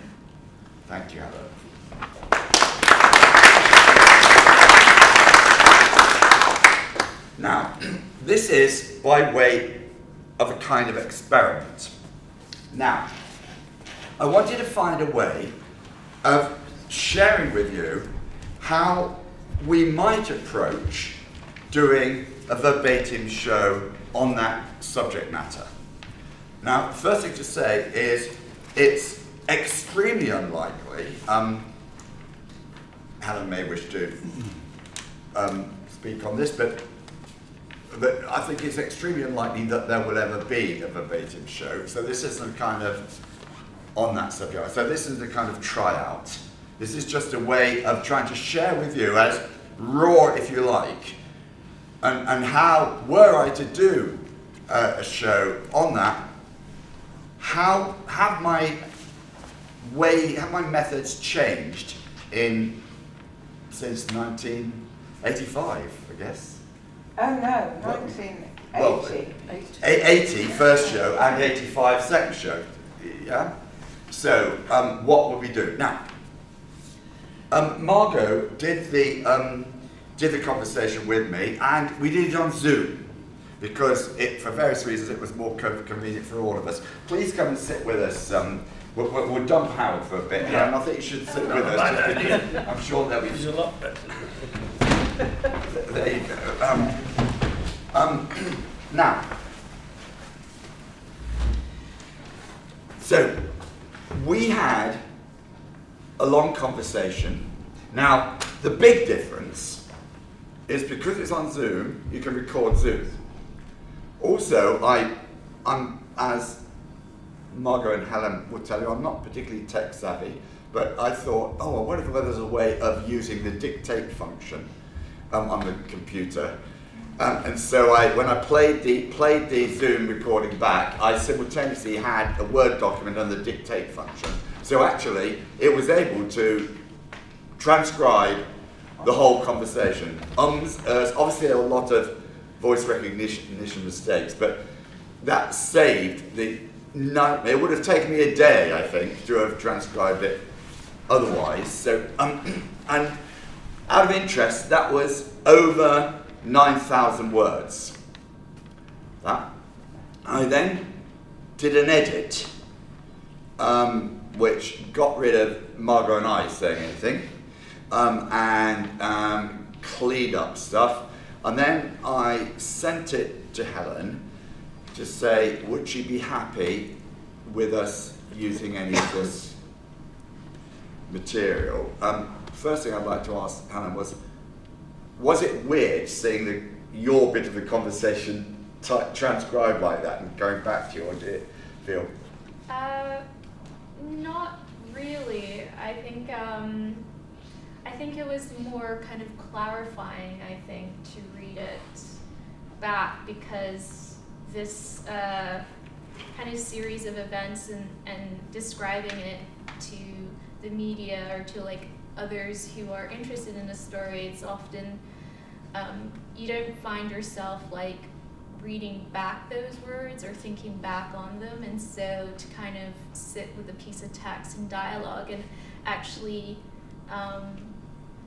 Thank you, Helen. Now, this is by way of a kind of experiment. Now, I wanted to find a way of sharing with you how we might approach doing a verbatim show on that subject matter. Now, the first thing to say is it's extremely unlikely. Helen may wish to speak on this, but that I think it's extremely unlikely that there will ever be a verbatim show. So this isn't kind of on that subject. So this is the kind of tryout. This is just a way of trying to share with you, as raw, if you like, and how, were I to do a show on that, how have my methods changed since 1985, I guess?
Oh no, 1980.
80 first show and 85 second show. Yeah. So what will we do now? Margot did the conversation with me, and we did it on Zoom because for various reasons it was more convenient for all of us. Please come and sit with us. We'll dump Howard for a bit, and I think you should sit with us. Just because I'm sure there'll be.
He's a lot better.
There you go. Now, so we had a long conversation. Now, the big difference is because it's on Zoom, you can record Zoom. Also, I'm as Margot and Helen would tell you, I'm not particularly tech savvy, but I thought, I wonder if there's a way of using the dictate function on the computer. And so when I played the Zoom recording back, I simultaneously had a Word document on the dictate function. So actually, it was able to transcribe the whole conversation. Obviously there were a lot of voice recognition mistakes, but that saved the nightmare. It would have taken me a day, I think, to have transcribed it otherwise. So, and out of interest, that was over 9,000 words. That. I then did an edit, which got rid of Margot and I saying anything, and cleaned up stuff. And then I sent it to Helen to say, would she be happy with us using any of this material? First thing I'd like to ask Helen was it weird seeing your bit of the conversation transcribed like that and going back to you, or did it feel?
Not really. I think it was more kind of clarifying, I think, to read it back, because this kind of series of events and describing it to the media or to like others who are interested in a story, it's often, you don't find yourself like reading back those words or thinking back on them, and so to kind of sit with a piece of text and dialogue and actually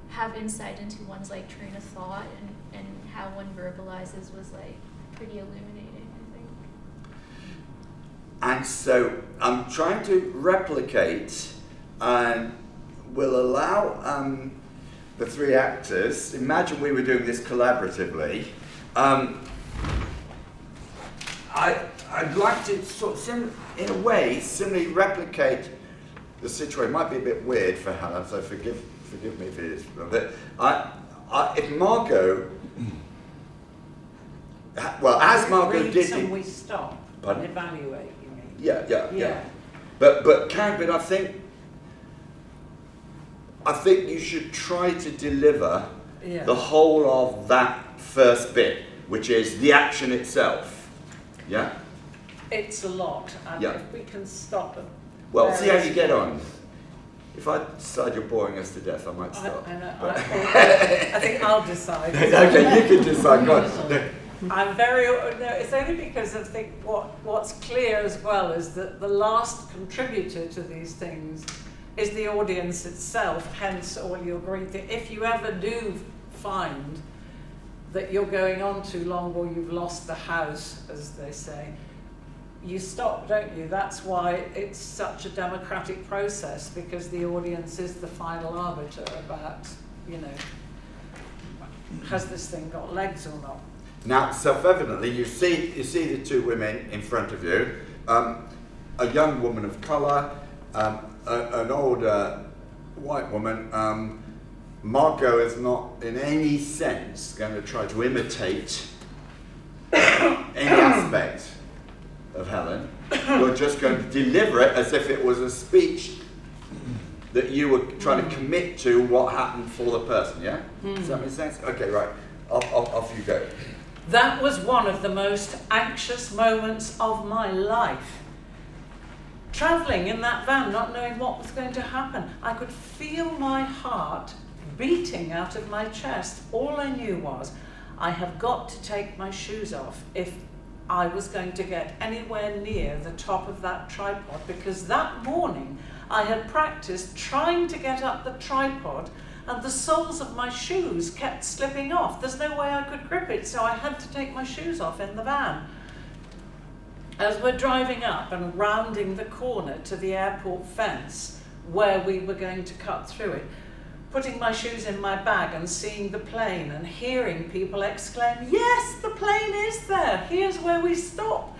have insight into one's like train of thought and how one verbalizes was like pretty illuminating, I think.
And so I'm trying to replicate and will allow the three actors, imagine we were doing this collaboratively. I'd like to sort of, in a way, similarly replicate the situation. It might be a bit weird for Helen, so forgive me if it is. But if Margot, well, as Margot did
it, we stop and evaluate. You mean?
Yeah. But Karen, I think you should try to deliver the whole of that first bit, which is the action itself. Yeah?
It's a lot, and if we can stop it.
Well, see how you get on. If I decide you're boring us to death, I might stop.
I think I'll decide.
Okay, you can decide. Go on.
It's only because I think what's clear as well is that the last contributor to these things is the audience itself, hence all you agree that if you ever do find that you're going on too long or you've lost the house, as they say, you stop, don't you? That's why it's such a democratic process, because the audience is the final arbiter about, has this thing got legs or not?
Now, self-evidently, you see the two women in front of you, a young woman of colour, an older white woman. Margot is not in any sense going to try to imitate any aspect of Helen. You're just going to deliver it as if it was a speech that you were trying to commit to what happened for the person, yeah? Does that make sense? Okay, right. Off you go.
That was one of the most anxious moments of my life. Travelling in that van, not knowing what was going to happen. I could feel my heart beating out of my chest. All I knew was, I have got to take my shoes off if I was going to get anywhere near the top of that tripod, because that morning I had practiced trying to get up the tripod and the soles of my shoes kept slipping off. There's no way I could grip it, so I had to take my shoes off in the van. As we're driving up and rounding the corner to the airport fence where we were going to cut through it, putting my shoes in my bag and seeing the plane and hearing people exclaim, "Yes, the plane is there, here's where we stop."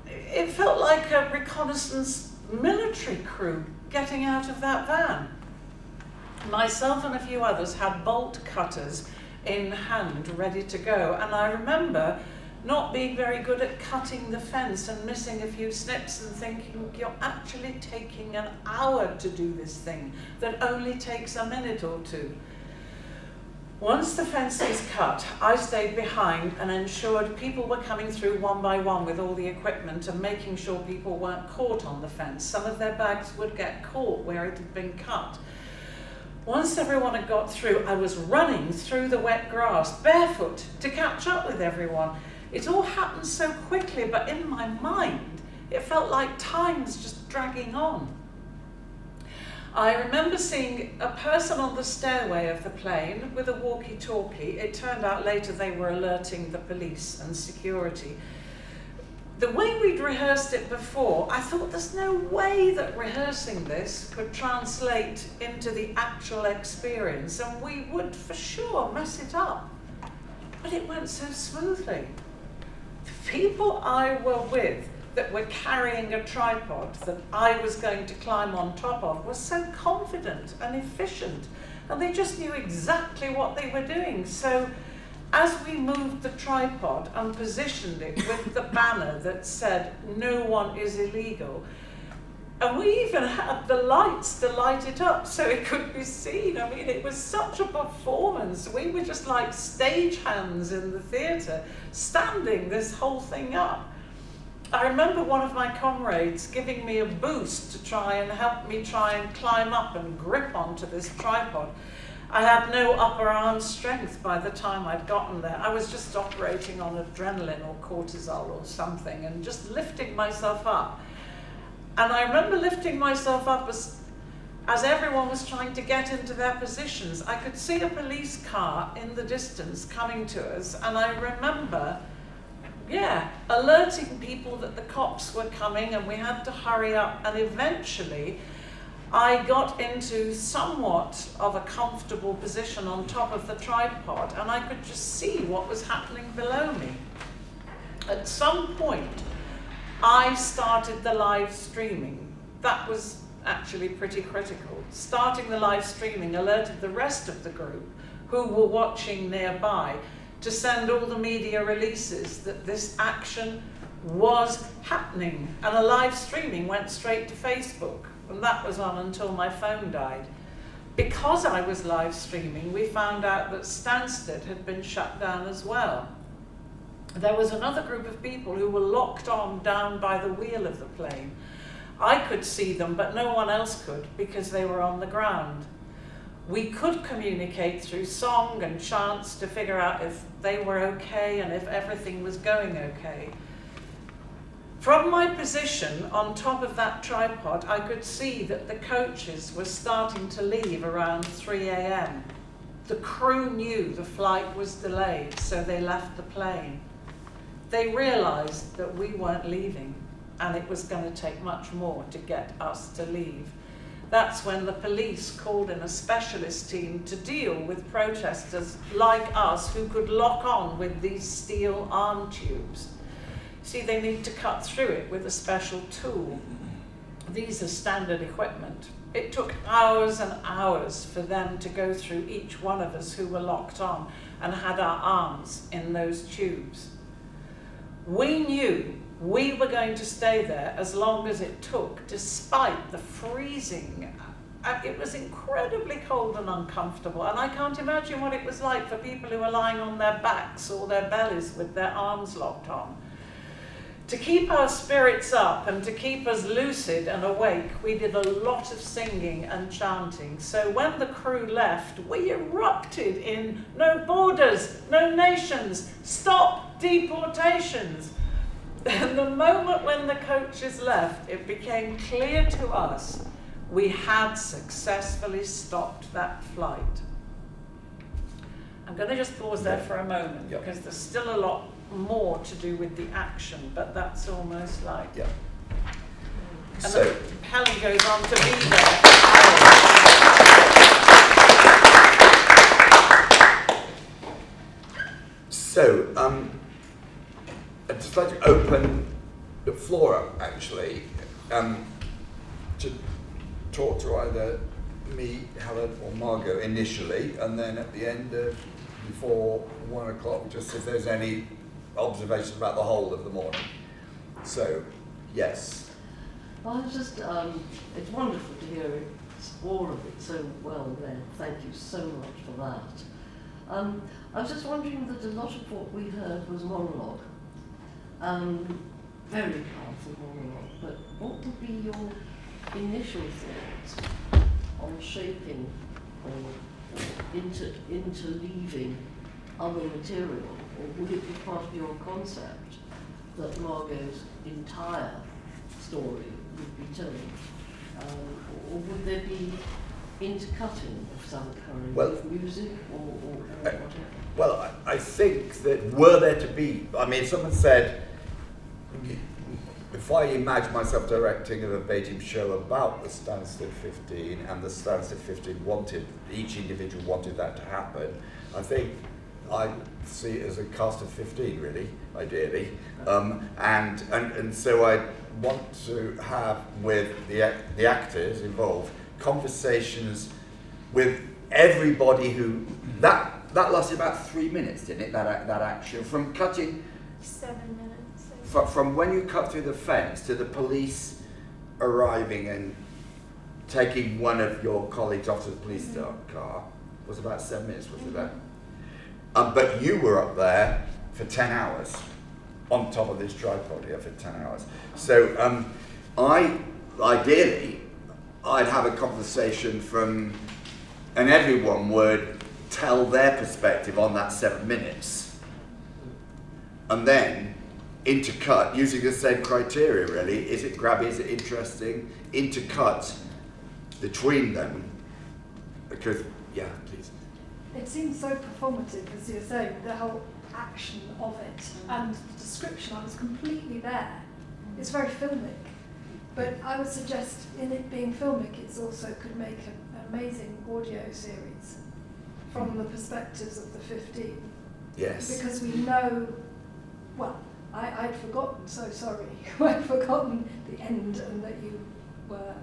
It felt like a reconnaissance military crew getting out of that van. Myself and a few others had bolt cutters in hand ready to go, and I remember not being very good at cutting the fence and missing a few snips and thinking, you're actually taking an hour to do this thing that only takes a minute or two. Once the fence was cut, I stayed behind and ensured people were coming through one by one with all the equipment and making sure people weren't caught on the fence. Some of their bags would get caught where it had been cut. Once everyone had got through, I was running through the wet grass, barefoot, to catch up with everyone. It all happened so quickly, but in my mind, it felt like time was just dragging on. I remember seeing a person on the stairway of the plane with a walkie-talkie. It turned out later they were alerting the police and security. The way we'd rehearsed it before, I thought there's no way that rehearsing this could translate into the actual experience, and we would for sure mess it up. But it went so smoothly. The people I were with that were carrying a tripod that I was going to climb on top of were so confident and efficient, and they just knew exactly what they were doing. So as we moved the tripod and positioned it with the banner that said, "No one is illegal," and we even had the lights to light it up so it could be seen. I mean, it was such a performance. We were just like stagehands in the theatre, standing this whole thing up. I remember one of my comrades giving me a boost to try and help me try and climb up and grip onto this tripod. I had no upper arm strength by the time I'd gotten there. I was just operating on adrenaline or cortisol or something and just lifting myself up. And I remember lifting myself up as everyone was trying to get into their positions. I could see a police car in the distance coming to us, and I remember, alerting people that the cops were coming and we had to hurry up, and eventually I got into somewhat of a comfortable position on top of the tripod, and I could just see what was happening below me. At some point, I started the live streaming. That was actually pretty critical. Starting the live streaming alerted the rest of the group who were watching nearby to send all the media releases that this action was happening. And a live streaming went straight to Facebook, and that was on until my phone died. Because I was live streaming, we found out that Stansted had been shut down as well. There was another group of people who were locked on down by the wheel of the plane. I could see them, but no one else could because they were on the ground. We could communicate through song and chants to figure out if they were okay and if everything was going okay. From my position on top of that tripod, I could see that the coaches were starting to leave around 3 a.m. The crew knew the flight was delayed, so they left the plane. They realized that we weren't leaving, and it was going to take much more to get us to leave. That's when the police called in a specialist team to deal with protesters like us who could lock on with these steel arm tubes. See, they need to cut through it with a special tool. These are standard equipment. It took hours and hours for them to go through each one of us who were locked on and had our arms in those tubes. We knew we were going to stay there as long as it took, despite the freezing. It was incredibly cold and uncomfortable, and I can't imagine what it was like for people who were lying on their backs or their bellies with their arms locked on. To keep our spirits up and to keep us lucid and awake, we did a lot of singing and chanting. So when the crew left, we erupted in "No borders, no nations, stop deportations." And the moment when the coaches left, it became clear to us we had successfully stopped that flight. I'm going to just pause there for a moment because there's still a lot more to do with the action, but that's almost like...
Yeah.
And
So,
then Helen goes on to be there.
So, I'd just like to open the floor up, actually, to talk to either me, Helen, or Margot initially, and then at the end of, before 1 o'clock, just if there's any observations about the whole of the morning. So, yes.
Well, I was just, it's wonderful to hear it, all of it so well read. Thank you so much for that. I was just wondering that a lot of what we heard was monologue. Very powerful monologue, but what would be your initial thoughts on shaping or interleaving other material, or would it be part of your concept that Margot's entire story would be told, or would there be intercutting of some kind of music or whatever?
Well, I think that were there to be, I mean, someone said, if I imagine myself directing a verbatim show about the Stansted 15 and the Stansted 15 wanted, each individual wanted that to happen, I think I see it as a cast of 15 really, ideally. And so I want to have with the actors involved conversations with everybody who, that lasted about 3 minutes, didn't it, that action, from cutting
7 minutes.
From when you cut through the fence to the police arriving and taking one of your colleagues off to the police car was about 7 minutes, wasn't that? But you were up there for 10 hours on top of this tripod here for 10 hours. So ideally, I'd have a conversation from, and everyone would tell their perspective on that 7 minutes. And then intercut, using the same criteria really, is it grabby, is it interesting, intercut between them, because, yeah, please.
It seems so performative, as you're saying, the whole action of it and the description. I was completely there. It's very filmic, but I would suggest in it being filmic, it also could make an amazing audio series from the perspectives of the 15.
Yes.
Because we know, well, I'd forgotten, so sorry, I'd forgotten the end and that you were,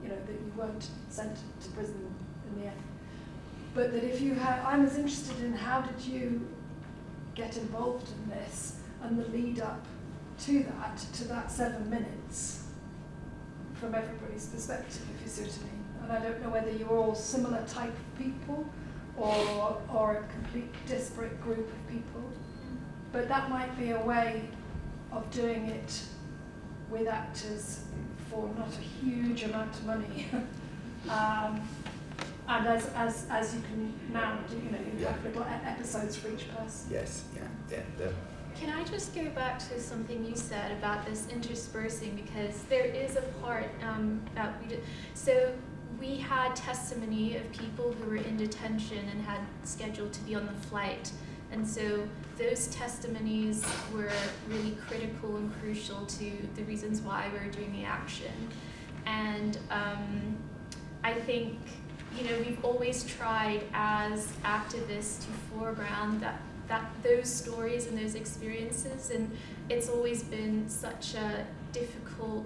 that you weren't sent to prison in the end. But that if you had, I was interested in how did you get involved in this and the lead up to that 7 minutes from everybody's perspective, if you see what I mean. And I don't know whether you're all similar type of people or a complete disparate group of people. But that might be a way of doing it with actors for not a huge amount of money. And as you can now do, you have little episodes for each person.
Yes, yeah.
Can I just go back to something you said about this interspersing, because there is a part that we did. So we had testimony of people who were in detention and had scheduled to be on the flight. And so those testimonies were really critical and crucial to the reasons why we were doing the action. And I think, we've always tried as activists to foreground that those stories and those experiences, and it's always been such a difficult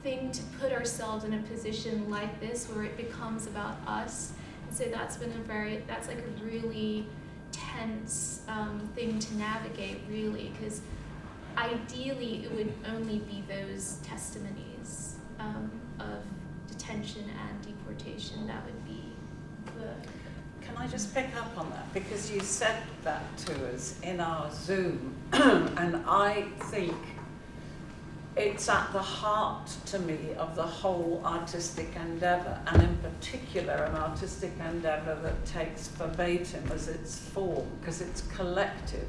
thing to put ourselves in a position like this where it becomes about us. And so that's been a really tense thing to navigate, really, because ideally it would only be those testimonies of detention and deportation that would be the...
Can I just pick up on that? Because you said that to us in our Zoom, and I think it's at the heart, to me, of the whole artistic endeavour, and in particular an artistic endeavour that takes verbatim as its form, because it's collective.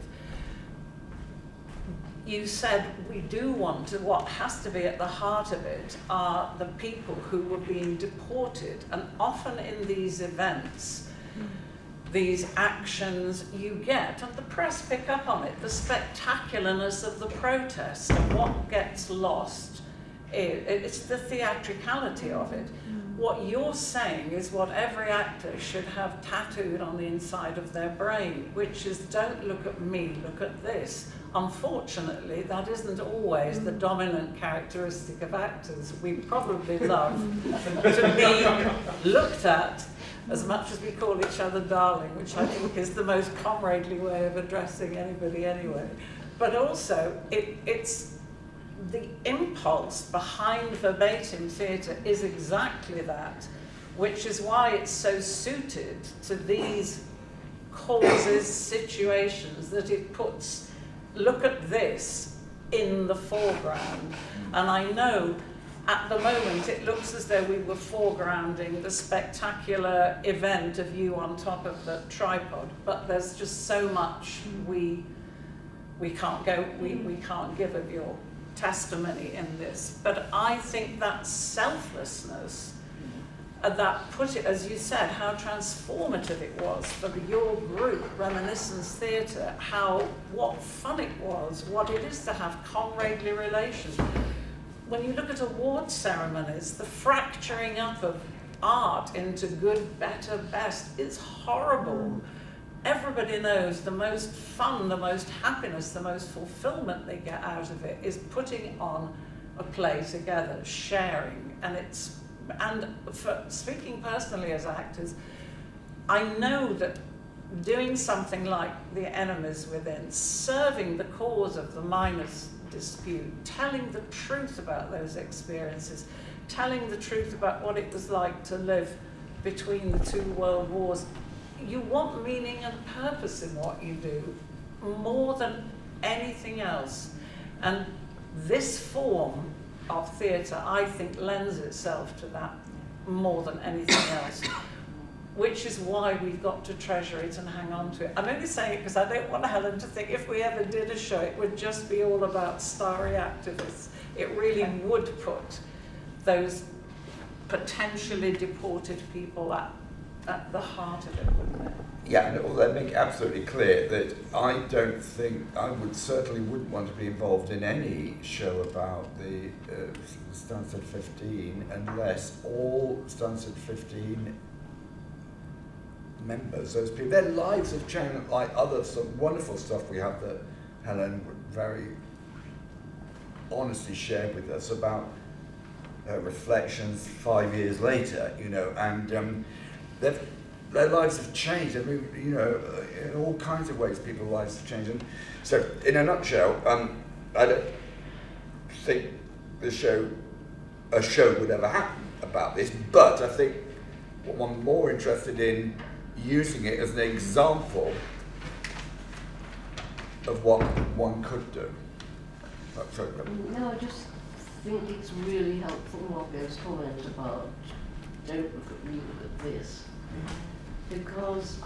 You said we do want to, what has to be at the heart of it are the people who were being deported, and often in these events, these actions you get, and the press pick up on it, the spectacularness of the protest, and what gets lost, it's the theatricality of it. What you're saying is what every actor should have tattooed on the inside of their brain, which is, don't look at me, look at this. Unfortunately, that isn't always the dominant characteristic of actors. We probably love to be looked at, as much as we call each other darling, which I think is the most comradely way of addressing anybody anyway. But also, it's the impulse behind verbatim theatre is exactly that, which is why it's so suited to these causes, situations, that it puts, look at this, in the foreground. And I know at the moment it looks as though we were foregrounding the spectacular event of you on top of the tripod, but there's just so much we can't go, we can't give of your testimony in this. But I think that selflessness, that put it, as you said, how transformative it was for your group, Reminiscence Theatre, what fun it was, what it is to have comradely relations. When you look at award ceremonies, the fracturing up of art into good, better, best is horrible. Everybody knows the most fun, the most happiness, the most fulfillment they get out of it is putting on a play together, sharing. And for speaking personally as actors, I know that doing something like The Enemies Within, serving the cause of the miners' dispute, telling the truth about those experiences, telling the truth about what it was like to live between the two world wars. You want meaning and purpose in what you do more than anything else. And this form of theatre, I think, lends itself to that more than anything else, which is why we've got to treasure it and hang on to it. I'm only saying it because I don't want Helen to think if we ever did a show, it would just be all about starry activists. It really would put those potentially deported people at the heart of it, wouldn't it?
Yeah, and well, let me make absolutely clear that I don't think, I wouldn't want to be involved in any show about the Stansted 15 unless all Stansted 15 members, those people, their lives have changed, like other some wonderful stuff we have that Helen very honestly shared with us about reflections 5 years later, and their lives have changed. I mean, in all kinds of ways, people's lives have changed. And so, in a nutshell, I don't think a show would ever happen about this, but I think what I'm more interested in using it as an example of what one could do.
No, I just think it's really helpful, Margot's comment about don't look at me, look at this. Because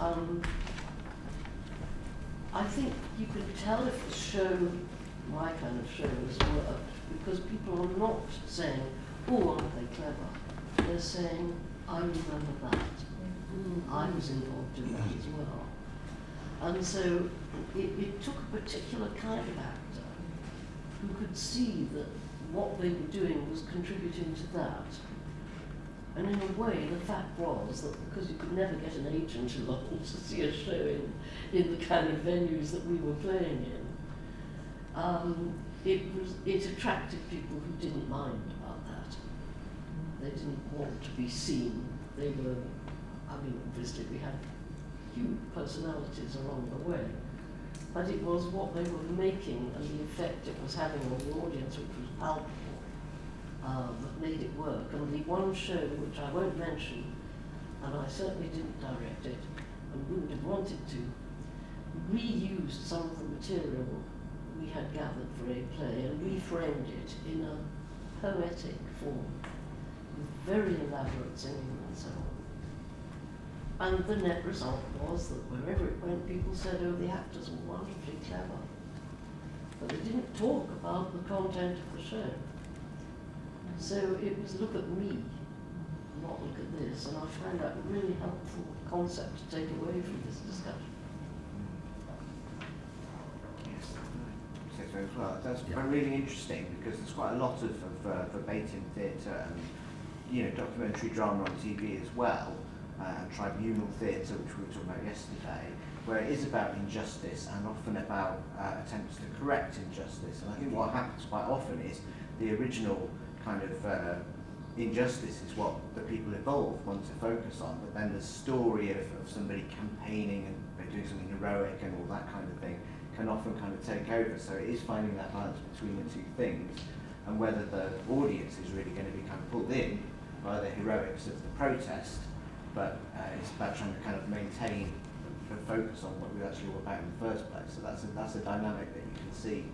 I think you can tell if the show, my kind of show, has worked, because people are not saying, oh, aren't they clever? They're saying, I remember that. I was involved in that as well. And so it took a particular kind of actor who could see that what they were doing was contributing to that. And in a way, the fact was that because you could never get an agent along to see a show in the kind of venues that we were playing in, it attracted people who didn't mind about that. They didn't want to be seen. They were, obviously we had few personalities along the way, but it was what they were making and the effect it was having on the audience, which was palpable, that made it work. And the one show, which I won't mention, and I certainly didn't direct it, and wouldn't have wanted to, reused some of the material we had gathered for a play and reframed it in a poetic form, with very elaborate singing and so on. And the net result was that wherever it went, people said, oh, the actors were wonderfully clever. But they didn't talk about the content of the show. So it was look at me, not look at this, and I find that a really helpful concept to take away from this discussion.
As well. That's really interesting because there's quite a lot of verbatim theatre and documentary drama on TV as well, and tribunal theatre, which we were talking about yesterday, where it is about injustice and often about attempts to correct injustice. And I think what happens quite often is the original kind of injustice is what the people involved want to focus on, but then the story of somebody campaigning and doing something heroic and all that kind of thing can often kind of take over. So it is finding that balance between the two things, and whether the audience is really going to be kind of pulled in by the heroics of the protest, but it's about trying to kind of maintain the focus on what we're actually all about in the first place. So that's a dynamic that you can see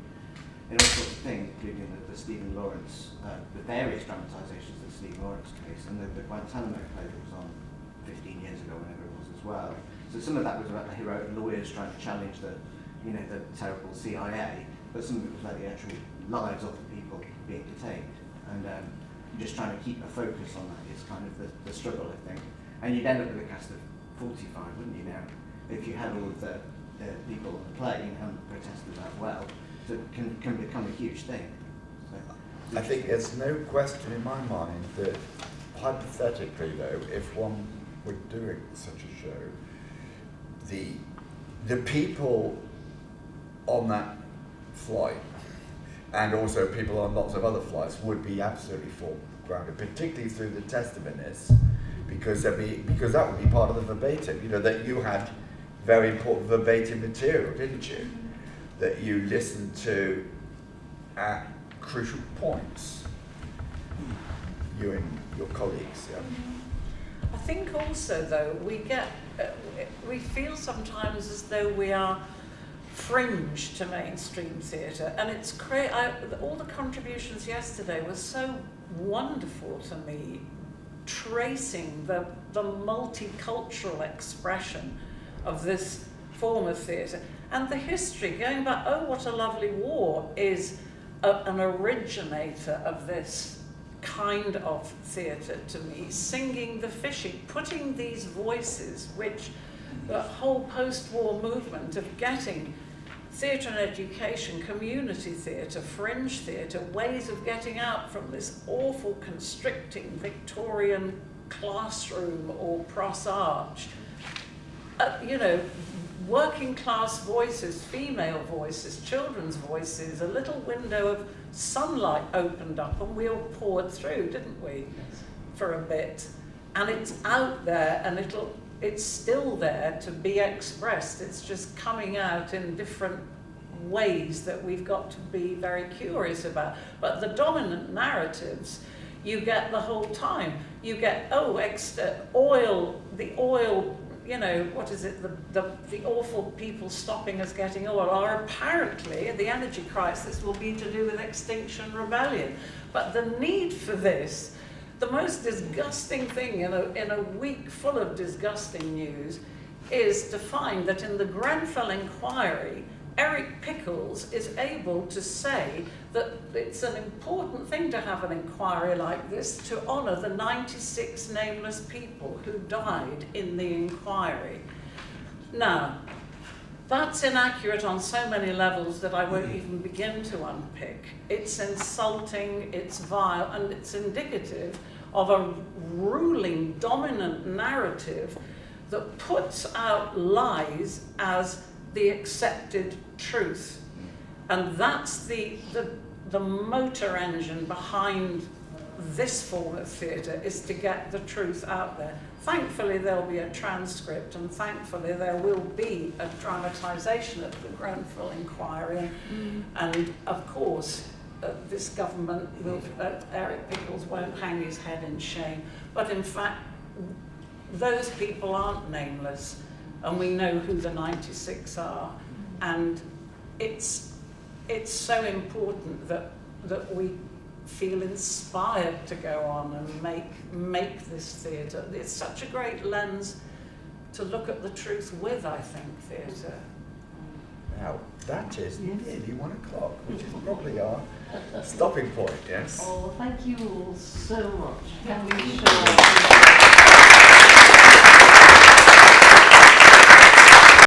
in all sorts of things, including the Stephen Lawrence, the various dramatisations of the Stephen Lawrence case, and the Guantanamo play that was on 15 years ago, whenever it was as well. So some of that was about the heroic lawyers trying to challenge the terrible CIA, but some of it was about the actual lives of the people being detained. And just trying to keep a focus on that is kind of the struggle, I think. And you'd end up with a cast of 45, wouldn't you now, if you had all of the people on the play and hadn't protested that well. So it can become a huge thing. So,
I think there's no question in my mind that, hypothetically though, if one were doing such a show, the people on that flight, and also people on lots of other flights, would be absolutely foregrounded, particularly through the testimonies, because that would be part of the verbatim. That you had very important verbatim material, didn't you? That you listened to at crucial points. You and your colleagues, yeah.
I think also, though, we feel sometimes as though we are fringe to mainstream theatre, and it's all the contributions yesterday were so wonderful to me, tracing the multicultural expression of this form of theatre and the history, going back. Oh, What a Lovely War is an originator of this kind of theatre to me, singing the fishing, putting these voices, which the whole post-war movement of getting theatre and education, community theatre, fringe theatre, ways of getting out from this awful constricting Victorian classroom or pros arch. Working class voices, female voices, children's voices, a little window of sunlight opened up and we all poured through, didn't we, for a bit? And it's out there and it's still there to be expressed. It's just coming out in different ways that we've got to be very curious about. But the dominant narratives you get the whole time. You get, the oil, what is it, the awful people stopping us getting oil, or apparently the energy crisis will be to do with Extinction Rebellion. But the need for this, the most disgusting thing in a week full of disgusting news, is to find that in the Grenfell inquiry, Eric Pickles is able to say that it's an important thing to have an inquiry like this to honour the 96 nameless people who died in the inquiry. Now, that's inaccurate on so many levels that I won't even begin to unpick. It's insulting, it's vile, and it's indicative of a ruling, dominant narrative that puts out lies as the accepted truth. And that's the motor engine behind this form of theatre is to get the truth out there. Thankfully there'll be a transcript, and thankfully there will be a dramatisation of the Grenfell inquiry, and of course this government will, Eric Pickles won't hang his head in shame, but in fact those people aren't nameless, and we know who the 96 are, and it's so important that we feel inspired to go on and make this theatre. It's such a great lens to look at the truth with, I think, theatre.
Now, that is nearly 1 o'clock, which is probably our stopping point, yes?
Oh, thank you all so much. Can we show